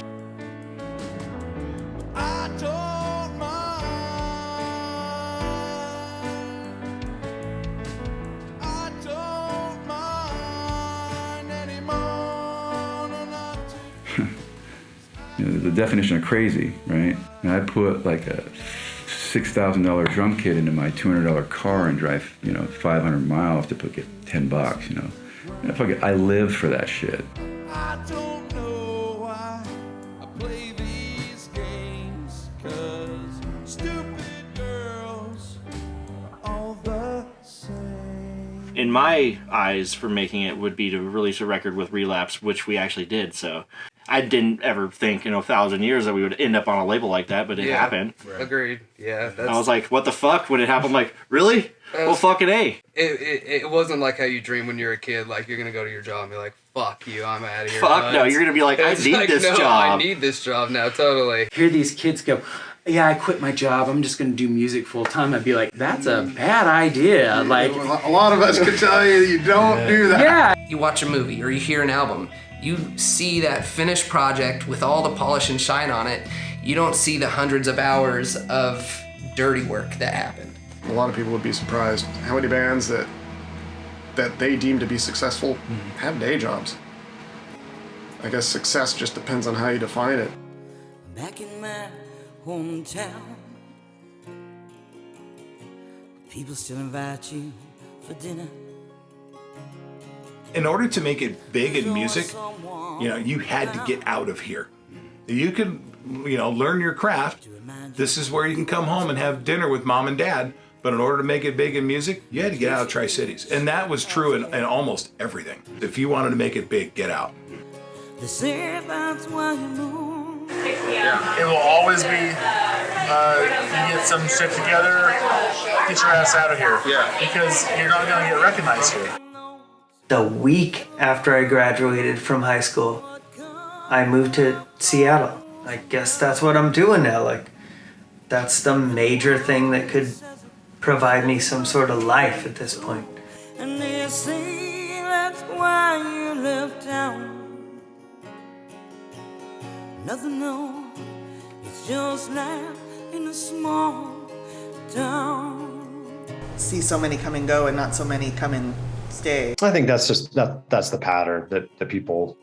The definition of crazy, right? And I put like a $6,000 drum kit into my $200 car and drive, 500 miles to get $10, I live for that shit. I don't know why I play these games, 'cause stupid girls are all the same. In my eyes, for making it would be to release a record with Relapse, which we actually did, so I didn't ever think in 1,000 years that we would end up on a label like that, but it happened. Agreed. Yeah. I was like, what the fuck? When it happened, I'm like, really? Well, fucking A. It wasn't like how you dream when you're a kid, like you're going to go to your job and be like, fuck you, I'm out of here. Fuck no, you're going to be like, I need this job. I need this job now, totally. Hear these kids go, yeah, I quit my job, I'm just going to do music full time. I'd be like, that's a bad idea. Like, a lot of us could tell you don't do that. Yeah. You watch a movie or you hear an album, you see that finished project with all the polish and shine on it. You don't see the hundreds of hours of dirty work that happened. A lot of people would be surprised how many bands that they deem to be successful have day jobs. I guess success just depends on how you define it. Back in my hometown, people still invite you for dinner. In order to make it big in music, you had to get out of here. You could, learn your craft. This is where you can come home and have dinner with mom and dad. But in order to make it big in music, you had to get out of Tri-Cities. And that was true in almost everything. If you wanted to make it big, get out. They say that's why you move. Yeah, it will always be, you get some shit together, get your ass out of here. Yeah. Because you're not going to get recognized here. The week after I graduated from high school, I moved to Seattle. I guess that's what I'm doing now. Like, that's the major thing that could provide me some sort of life at this point. And they say that's why you left town. Nothing, no, it's just life in a small town. See so many come and go and not so many come and stay. I think that's just that's the pattern that people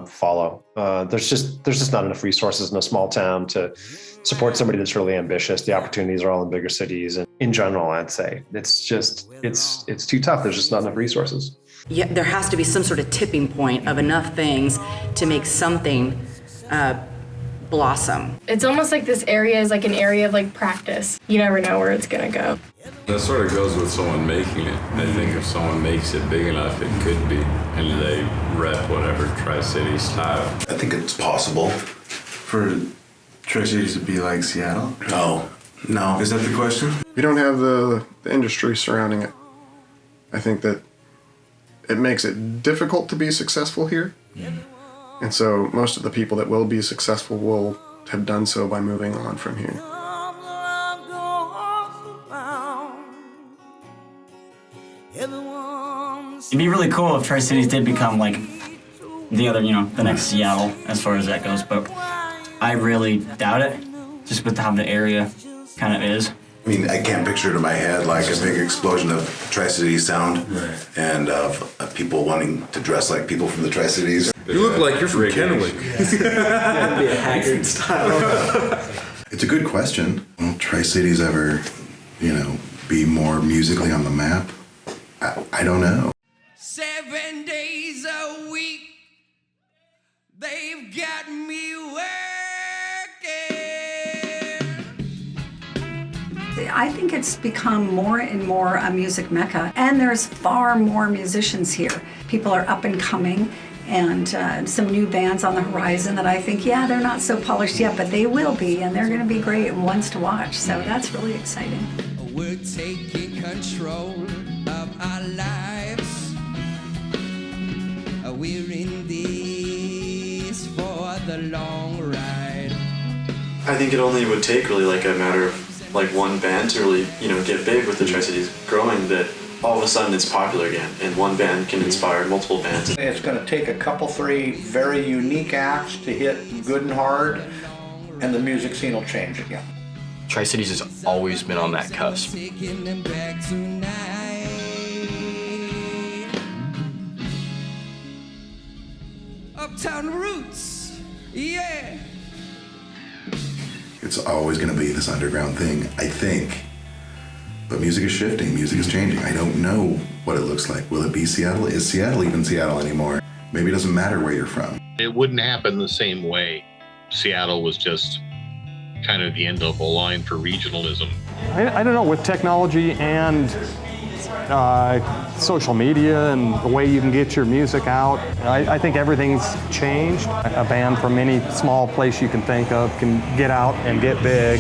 follow. There's just not enough resources in a small town to support somebody that's really ambitious. The opportunities are all in bigger cities, and in general, I'd say it's too tough. There's just not enough resources. Yeah, there has to be some sort of tipping point of enough things to make something blossom. It's almost like this area is like an area of like practice. You never know where it's gonna go. That sort of goes with someone making it. I think if someone makes it big enough, it could be, and they rep whatever Tri-City style. I think it's possible for Tri-Cities to be like Seattle. No. Is that the question? We don't have the industry surrounding it. I think that it makes it difficult to be successful here. And so most of the people that will be successful will have done so by moving on from here. It'd be really cool if Tri-Cities did become like the other, the next Seattle as far as that goes, but I really doubt it, just with how the area kind of is. I mean, I can't picture it in my head like a big explosion of Tri-Cities sound and of people wanting to dress like people from the Tri-Cities. You look like you're from Kennewick. Be a Haggard style. It's a good question. Will Tri-Cities ever, be more musically on the map? I don't know. 7 days a week, they've got me working. I think it's become more and more a music mecca, and there's far more musicians here. People are up and coming, and some new bands on the horizon that I think, they're not so polished yet, but they will be, and they're going to be great and ones to watch. So that's really exciting. We're taking control of our lives. We're in this for the long ride. I think it only would take really like a matter of like one band to really, get big with the Tri-Cities growing, that all of a sudden it's popular again, and one band can inspire multiple bands. It's going to take a couple, 3 very unique acts to hit good and hard, and the music scene will change again. Tri-Cities has always been on that cusp. Taking them back tonight. Uptown roots, yeah. It's always going to be this underground thing, I think. But music is shifting, music is changing. I don't know what it looks like. Will it be Seattle? Is Seattle even Seattle anymore? Maybe it doesn't matter where you're from. It wouldn't happen the same way. Seattle was just kind of the end of a line for regionalism. I don't know, with technology and social media and the way you can get your music out, I think everything's changed. A band from any small place you can think of can get out and get big.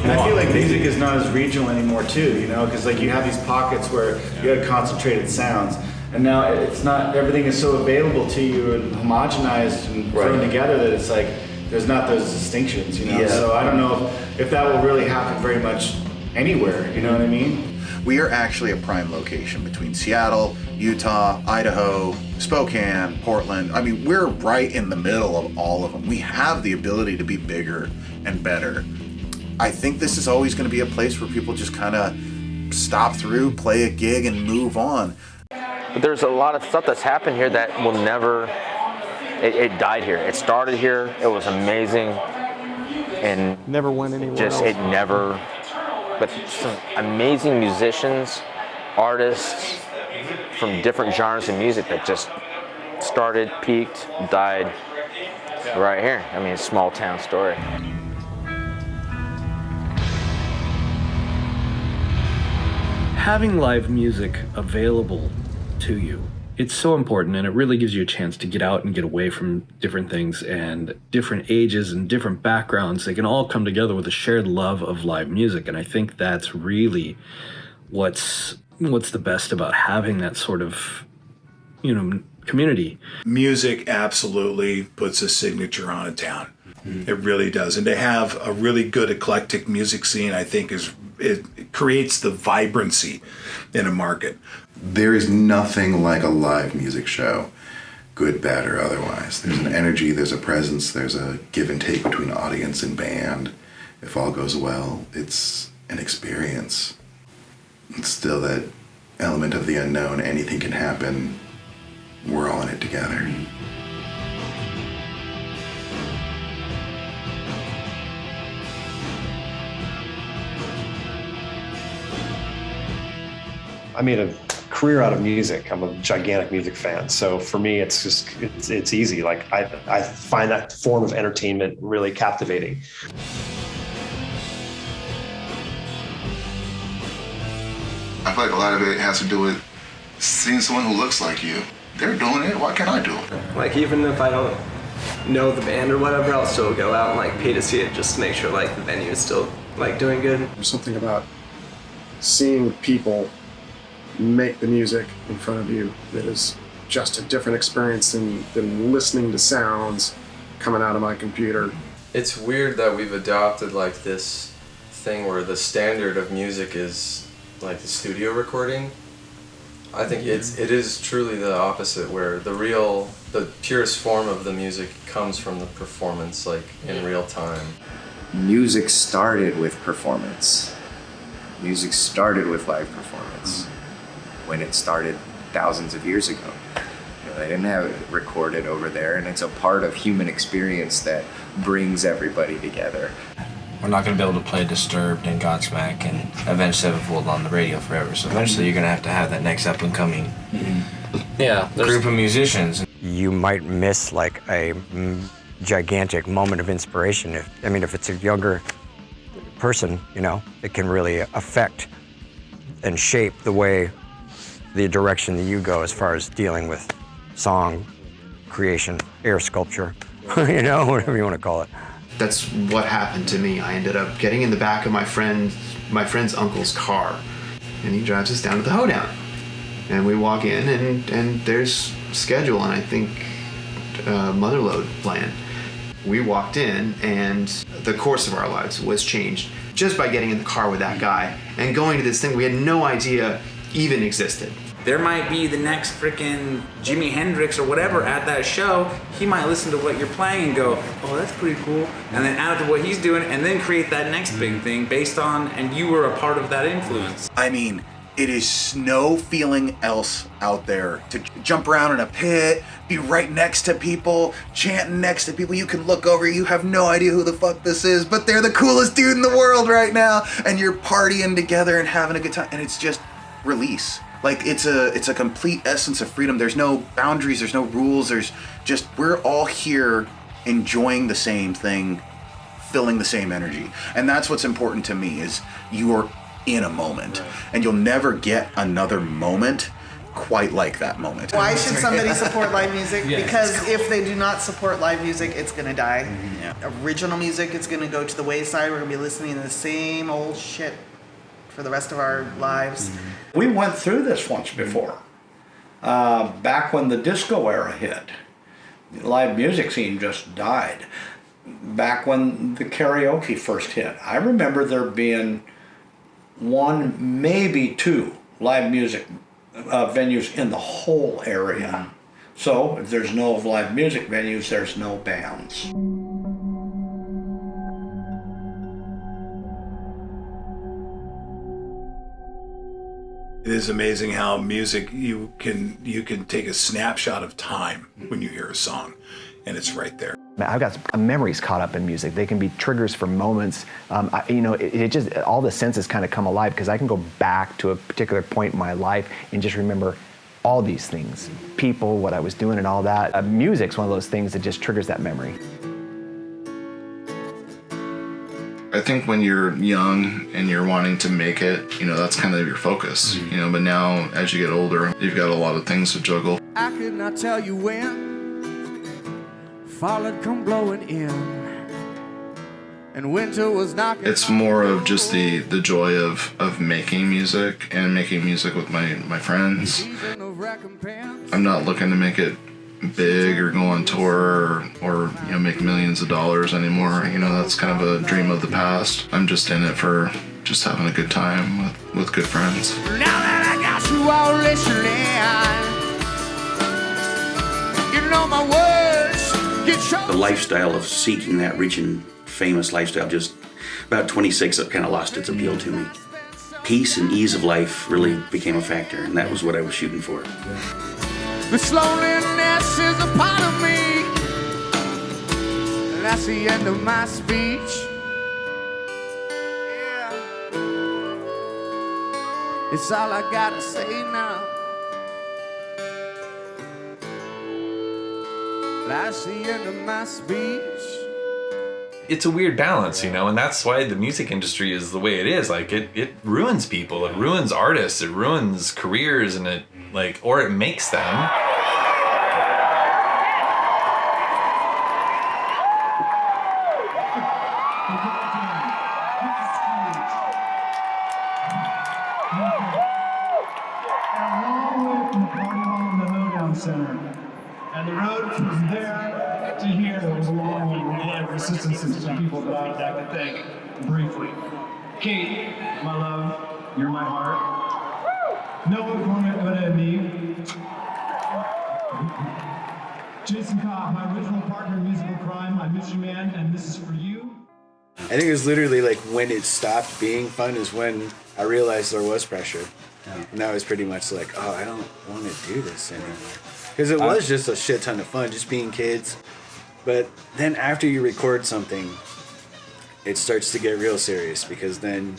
And I feel like music is not as regional anymore too, because like you have these pockets where you have concentrated sounds, and now it's not, everything is so available to you and homogenized and thrown together that it's like there's not those distinctions, So I don't know if that will really happen very much anywhere, you know what I mean? We are actually a prime location between Seattle, Utah, Idaho, Spokane, Portland. I mean, we're right in the middle of all of them. We have the ability to be bigger and better. I think this is always going to be a place where people just kind of stop through, play a gig, and move on. But there's a lot of stuff that's happened here that will never, it died here. It started here, it was amazing, and never went anywhere just else. It never, but some amazing musicians, artists from different genres of music that just started, peaked, died right here. I mean, it's a small town story. Having live music available to you, it's so important, and it really gives you a chance to get out and get away from different things and different ages and different backgrounds. They can all come together with a shared love of live music, and I think that's really what's the best about having that sort of, community. Music absolutely puts a signature on a town. It really does. And to have a really good eclectic music scene, I think, it creates the vibrancy in a market. There is nothing like a live music show. good, bad, or otherwise. There's an energy, there's a presence, there's a give and take between audience and band. If all goes well, it's an experience. It's still that element of the unknown. Anything can happen. We're all in it together. I made a career out of music. I'm a gigantic music fan. So for me, it's just, it's easy. Like I find that form of entertainment really captivating. I feel like a lot of it has to do with seeing someone who looks like you. They're doing it, why can't I do it? Like even if I don't know the band or whatever, I'll still go out and like pay to see it just to make sure like the venue is still like doing good. There's something about seeing people make the music in front of you that is just a different experience than listening to sounds coming out of my computer. It's weird that we've adopted like this thing where the standard of music is like the studio recording. I think it is truly the opposite, where the purest form of the music comes from the performance, like in real time. Music started with performance. Music started with live performance. When it started thousands of years ago. You know, they didn't have it recorded over there, and it's a part of human experience that brings everybody together. We're not going to be able to play Disturbed and Godsmack and Avenged Sevenfold on the radio forever, so eventually you're going to have that next up and coming group of musicians. You might miss like a gigantic moment of inspiration. If it's a younger person, you know, it can really affect and shape the direction that you go as far as dealing with song creation, air sculpture, you know, whatever you want to call it. That's what happened to me. I ended up getting in the back of my friend's uncle's car, and he drives us down to the hoedown. And we walk in, and there's Schedule, and I think Motherlode playing. We walked in, and the course of our lives was changed just by getting in the car with that guy and going to this thing we had no idea even existed. There might be the next freaking Jimi Hendrix or whatever at that show. He might listen to what you're playing and go, oh, that's pretty cool. And then add to what he's doing and then create that next big thing based on, and you were a part of that influence. I mean, it is no feeling else out there to jump around in a pit, be right next to people, chanting next to people. You can look over, you have no idea who the fuck this is, but they're the coolest dude in the world right now. And you're partying together and having a good time. And it's just release. Like it's a complete essence of freedom. There's no boundaries, there's no rules, there's just, we're all here enjoying the same thing, feeling the same energy. And that's what's important to me, is you're in a moment. Right. And you'll never get another moment quite like that moment. Why should somebody support live music? Because if they do not support live music, it's gonna die. Original music, it's gonna go to the wayside. We're gonna be listening to the same old shit for the rest of our lives. We went through this once before. Back when the disco era hit, the live music scene just died. Back when the karaoke first hit, I remember there being one, maybe two live music venues in the whole area. So if there's no live music venues, there's no bands. It is amazing how music, you can take a snapshot of time when you hear a song, and it's right there. I've got memories caught up in music. They can be triggers for moments. It just, all the senses kind of come alive because I can go back to a particular point in my life and just remember all these things, people, what I was doing and all that. Music's one of those things that just triggers that memory. I think when you're young and you're wanting to make it, that's kind of your focus, but now as you get older, you've got a lot of things to juggle. I could not tell you when fall had come blowing in and winter was knocking. It's more of just the joy of making music and making music with my friends. I'm not looking to make it big or go on tour or make millions of dollars anymore. That's kind of a dream of the past. I'm just in it for just having a good time with good friends. Now that I got you all listening, you know my words get chosen. The lifestyle of seeking that rich and famous lifestyle, just about 26, it kind of lost its appeal to me. Peace and ease of life really became a factor, and that was what I was shooting for. This loneliness is a part of me, and that's the end of my speech. Yeah, it's all I gotta say now. That's the end of my speech. It's a weird balance, you know, and that's why the music industry is the way it is. Like it ruins people, it ruins artists, it ruins careers, and it or it makes them. And the road from there to here was a long one. We had resistance to some people that I would like to thank briefly. Kate, my love, you're my heart. Noah Gorman and me. Jason Cobb, my original partner in Musical Crime, my mission man, and this is for you. I think it was literally like when it stopped being fun is when I realized there was pressure. And that was pretty much like, oh, I don't want to do this anymore. Because it was just a shit ton of fun, just being kids. But then after you record something, it starts to get real serious, because then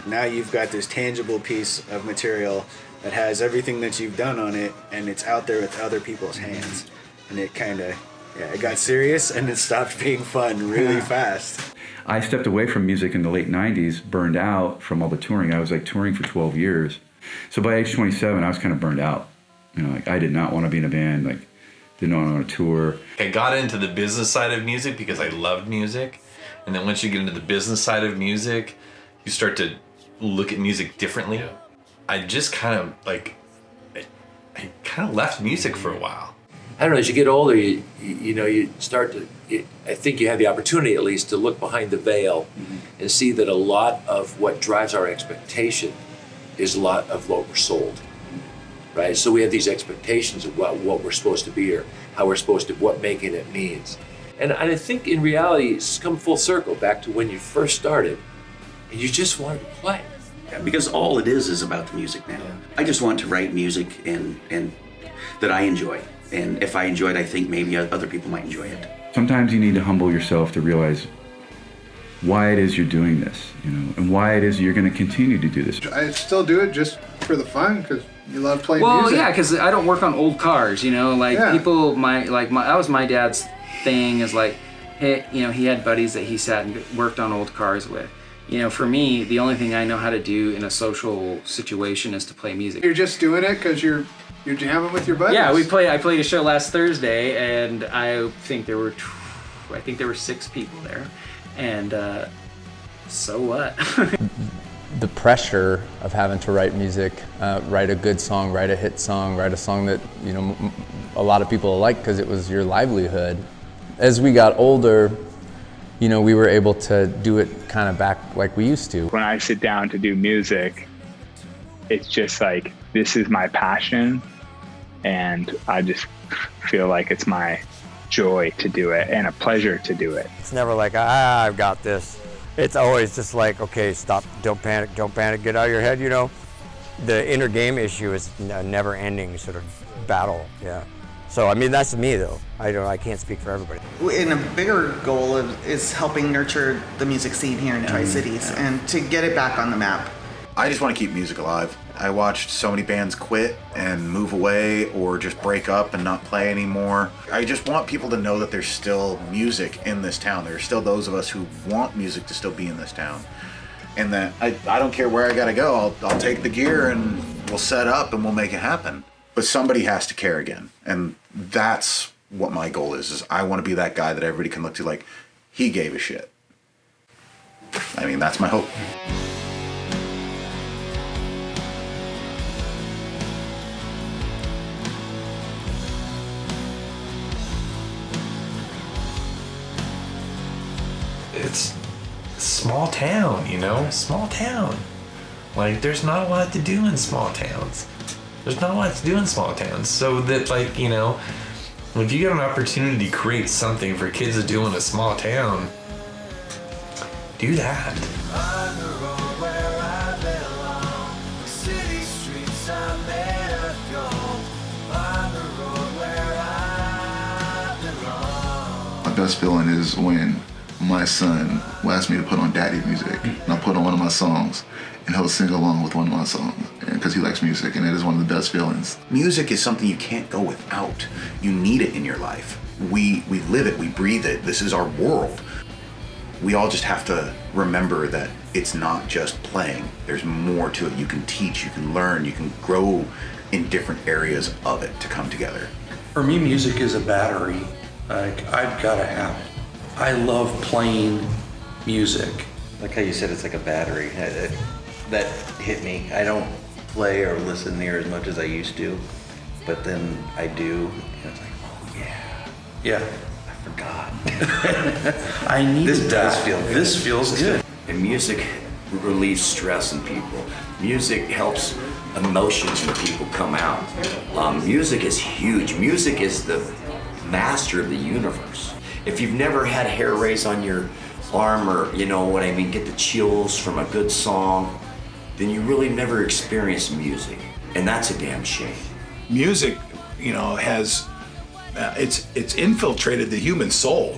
now you've got this tangible piece of material that has everything that you've done on it, and it's out there with other people's hands. And it kind of, it got serious, and it stopped being fun really fast. I stepped away from music in the late 90s, burned out from all the touring. I was touring for 12 years. So by age 27, I was kind of burned out. You know, I did not want to be in a band, didn't want to tour. I got into the business side of music because I loved music. And then once you get into the business side of music, you start to look at music differently. I just kind of I kind of left music for a while. I don't know, as you get older, you start to, I think you have the opportunity at least to look behind the veil and see that a lot of what drives our expectation is a lot of what we're sold, right? So we have these expectations of what we're supposed to be, or how we're supposed to, what making it means. And I think in reality, it's come full circle back to when you first started and you just wanted to play. Yeah, because all it is about the music now. Yeah. I just want to write music and that I enjoy. And if I enjoy it, I think maybe other people might enjoy it. Sometimes you need to humble yourself to realize why it is you're doing this, and why it is you're going to continue to do this. I still do it just for the fun, because you love playing music. music. Well, yeah, because I don't work on old cars, people, that was my dad's thing, is he had buddies that he sat and worked on old cars with. For me, the only thing I know how to do in a social situation is to play music. You're just doing it because you're jamming with your buddies. Yeah, I played a show last Thursday, and I think there were 6 people there, and so what? The pressure of having to write music, write a good song, write a hit song, write a song that a lot of people like because it was your livelihood. As we got older, we were able to do it kind of back like we used to. When I sit down to do music, it's just this is my passion, and I just feel like it's my joy to do it and a pleasure to do it. It's never I've got this. It's always just okay, stop, don't panic, get out of your head, The inner game issue is a never-ending sort of battle, yeah. So, that's me, though. I can't speak for everybody. And a bigger goal is helping nurture the music scene here in Tri-Cities and to get it back on the map. I just want to keep music alive. I watched so many bands quit and move away or just break up and not play anymore. I just want people to know that there's still music in this town. There's still those of us who want music to still be in this town. And that I don't care where I gotta go. I'll take the gear and we'll set up and we'll make it happen. But somebody has to care again. And that's what my goal is I want to be that guy that everybody can look to he gave a shit. That's my hope. It's small town, small town. There's not a lot to do in small towns. So that If you get an opportunity to create something for kids to do in a small town, do that. My best feeling is when my son will ask me to put on daddy music, and I'll put on one of my songs, and he'll sing along with one of my songs because he likes music, and it is one of the best feelings. Music is something you can't go without. You need it in your life. We live it, we breathe it. This is our world. We all just have to remember that it's not just playing. There's more to it. You can teach, you can learn, you can grow in different areas of it to come together. For me, music is a battery. Like, I've got to have it. I love playing music. Like how you said it's like a battery. That hit me. I don't play or listen near as much as I used to, but then I do, and it's like, oh yeah. Yeah. I forgot. I need this that. does feel good. This feels good. And music relieves stress in people. Music helps emotions in people come out. Music is huge. Music is the master of the universe. If you've never had hair raise on your arm, or you know what I mean, get the chills from a good song, then you really never experienced music, and that's a damn shame. Music, has it's infiltrated the human soul.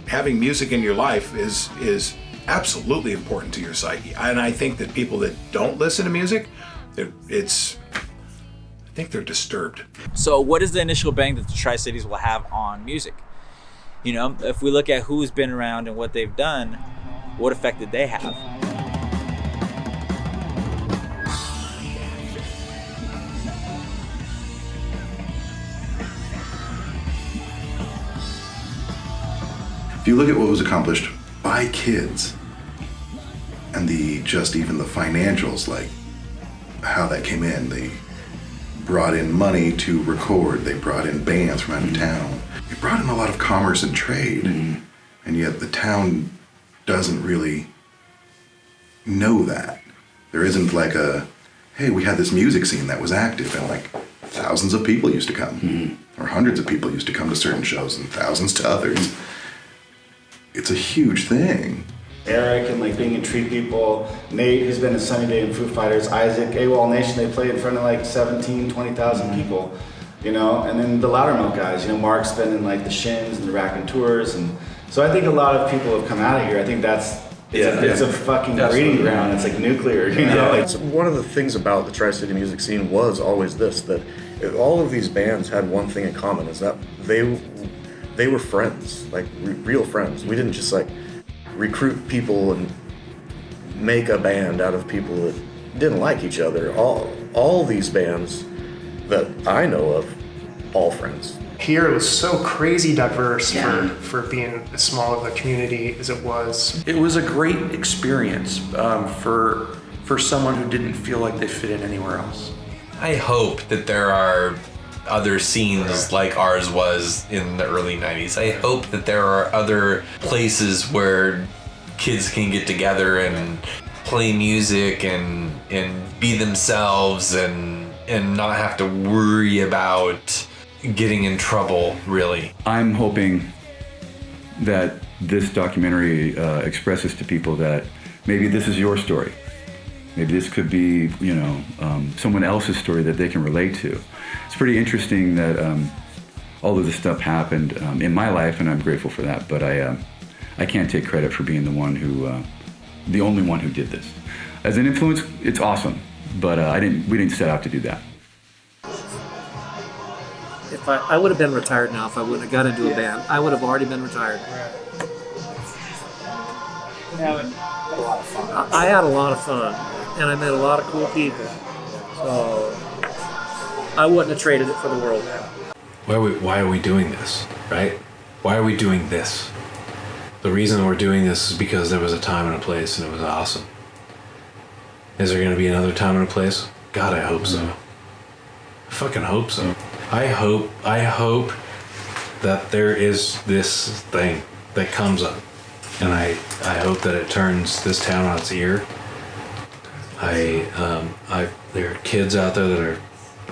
Having music in your life is absolutely important to your psyche, and I think that people that don't listen to music, I think they're disturbed. So what is the initial bang that the Tri-Cities will have on music? If we look at who's been around and what they've done, what effect did they have? If you look at what was accomplished by kids and even the financials, like how that came in, they brought in money to record, they brought in bands from out of town. It brought in a lot of commerce and trade, and yet the town doesn't really know that. There isn't like hey, we had this music scene that was active, and like thousands of people used to come, or hundreds of people used to come to certain shows, and thousands to others. It's a huge thing. Eric and being in Tree People, Nate, who's been in Sunnyday and Foo Fighters, Issac, AWOLNATION, they play in front of 17, 20,000 people. And then the Loudermilk guys, Mark's been in the Shins and the Raconteurs, and so I think a lot of people have come out of here. I think it's a fucking breeding ground. It's like nuclear, One of the things about the Tri-City music scene was always this, that all of these bands had one thing in common, is that they were friends, real friends. We didn't just recruit people and make a band out of people that didn't like each other. All these bands that I know of, all friends. Here it was so crazy diverse for being as small of a community as it was. It was a great experience for someone who didn't feel like they fit in anywhere else. I hope that there are other scenes like ours was in the early 90s. I hope that there are other places where kids can get together and play music and be themselves and not have to worry about getting in trouble, really. I'm hoping that this documentary expresses to people that maybe this is your story. Maybe this could be, someone else's story that they can relate to. It's pretty interesting that all of this stuff happened in my life, and I'm grateful for that. But I can't take credit for being the only one who did this. As an influence, it's awesome, but we didn't set out to do that. If I would have been retired now if I wouldn't have got into a band. I would have already been retired. I had a lot of fun, and I met a lot of cool people. So I wouldn't have traded it for the world. Why are we doing this, right? Why are we doing this? The reason we're doing this is because there was a time and a place, and it was awesome. Is there going to be another time and a place? God, I hope so. I fucking hope so. I hope that there is this thing that comes up, and I hope that it turns this town on its ear. There are kids out there that are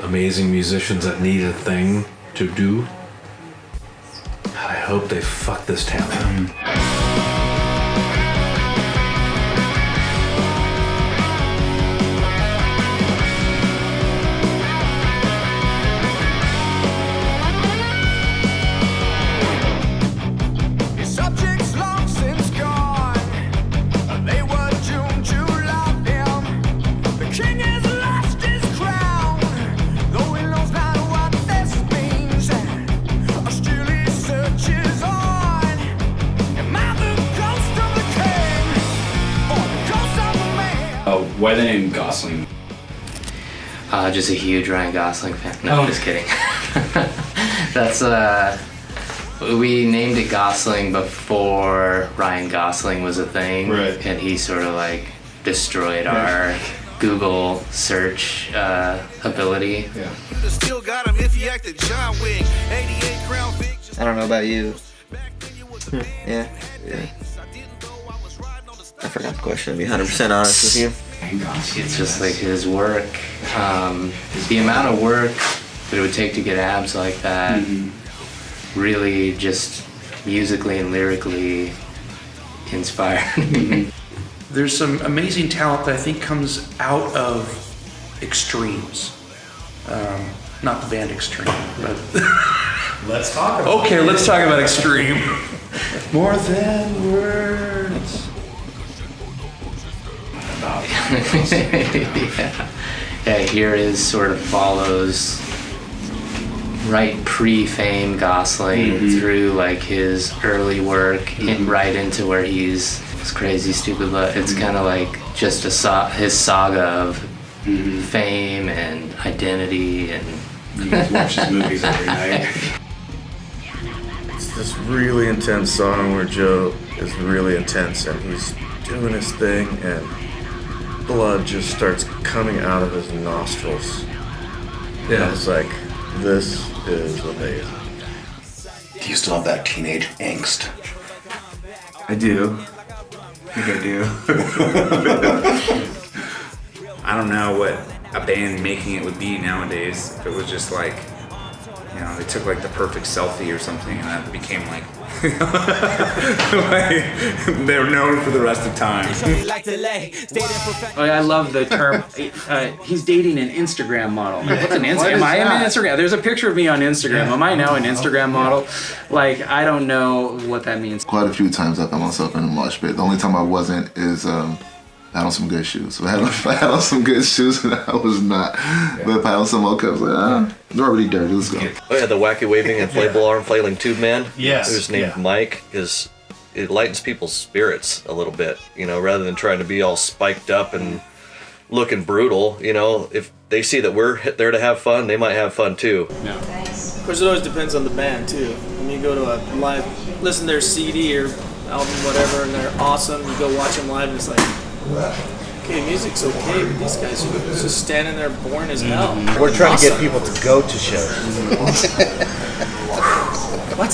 amazing musicians that need a thing to do, hope they fuck this town up. Why the name Gosling? Just a huge Ryan Gosling fan. No, just kidding. That's we named it Gosling before Ryan Gosling was a thing, right? And he sort of like destroyed our Google search ability. Yeah. I don't know about you. Yeah. I forgot the question, to be 100% honest with you. It's just like his work. The amount of work that it would take to get abs like that, really just musically and lyrically inspired. There's some amazing talent that I think comes out of extremes. Not the band Extreme, but... Let's talk about Okay, let's talk about Extreme. More than words. Yeah, here is sort of follows right pre-fame Gosling through like his early work and right into where he's crazy stupid love. It's kind of like just his saga of fame and identity and you guys watch his movies every night. It's this really intense song where Joe is really intense and he's doing his thing and blood just starts coming out of his nostrils. Yeah, it's like, this is amazing. Do you still have that teenage angst? I do. I think I do. I don't know what a band making it would be nowadays. If it was just like, you know, they took like the perfect selfie or something and that became like, they're known for the rest of time. I love the term. He's dating an Instagram model. Like, what's an Instagram? Am I an Instagram? There's a picture of me on Instagram. Am I now an Instagram model? Like, I don't know what that means. Quite a few times I found myself in a mosh pit. The only time I wasn't is I had on some good shoes. If I had on some good shoes, and I was not. But if I had on some okay, I was like, they're already dirty, let's go. Oh yeah, the wacky waving inflatable arm flailing tube man. Yes. Who's named Mike, is it lightens people's spirits a little bit, you know, rather than trying to be all spiked up and looking brutal, you know. If they see that we're there to have fun, they might have fun too. Yeah. Of course, it always depends on the band too. When you go to a live, listen to their CD or album, whatever, and they're awesome, you go watch them live and it's like, okay, music's okay, but these guys are just standing there boring as hell. We're trying to get people to go to shows. What?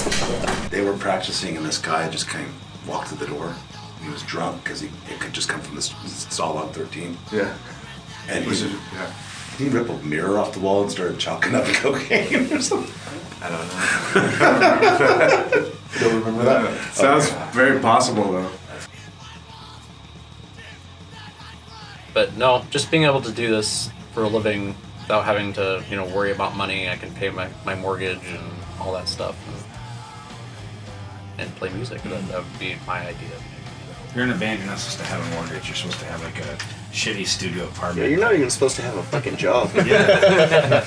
They were practicing, and this guy just came, walked through the door. He was drunk because it could just come from this stall on 13. Yeah. And he ripped a mirror off the wall and started chalking up cocaine or something. I don't know. You don't remember that? Sounds very possible though. But no, just being able to do this for a living without having to, you know, worry about money. I can pay my mortgage and all that stuff, and play music. That would be my idea. If you're in a band, you're not supposed to have a mortgage. You're supposed to have like a shitty studio apartment. Yeah, you're not even supposed to have a fucking job. Yeah.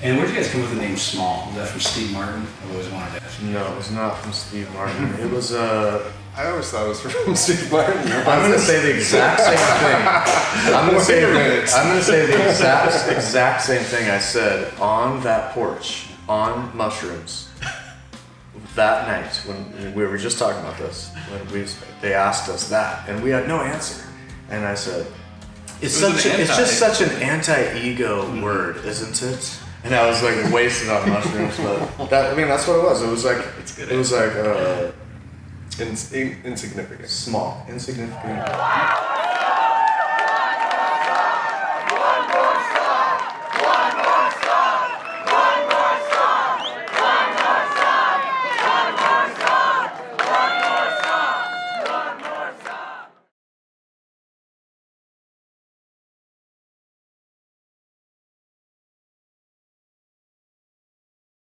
And where did you guys come up with the name Small? Was that from Steve Martin? I always wanted to ask. No, it was not from Steve Martin. It was, I always thought it was from Steve Martin. I'm going to say the exact same thing. I'm going to say the exact same thing I said on that porch, on mushrooms, that night when we were just talking about this. When they asked us that, and we had no answer. And I said, it's just such an anti-ego word, isn't it? And I was like wasted on mushrooms, but that's what it was. It was like insignificant. Small, insignificant.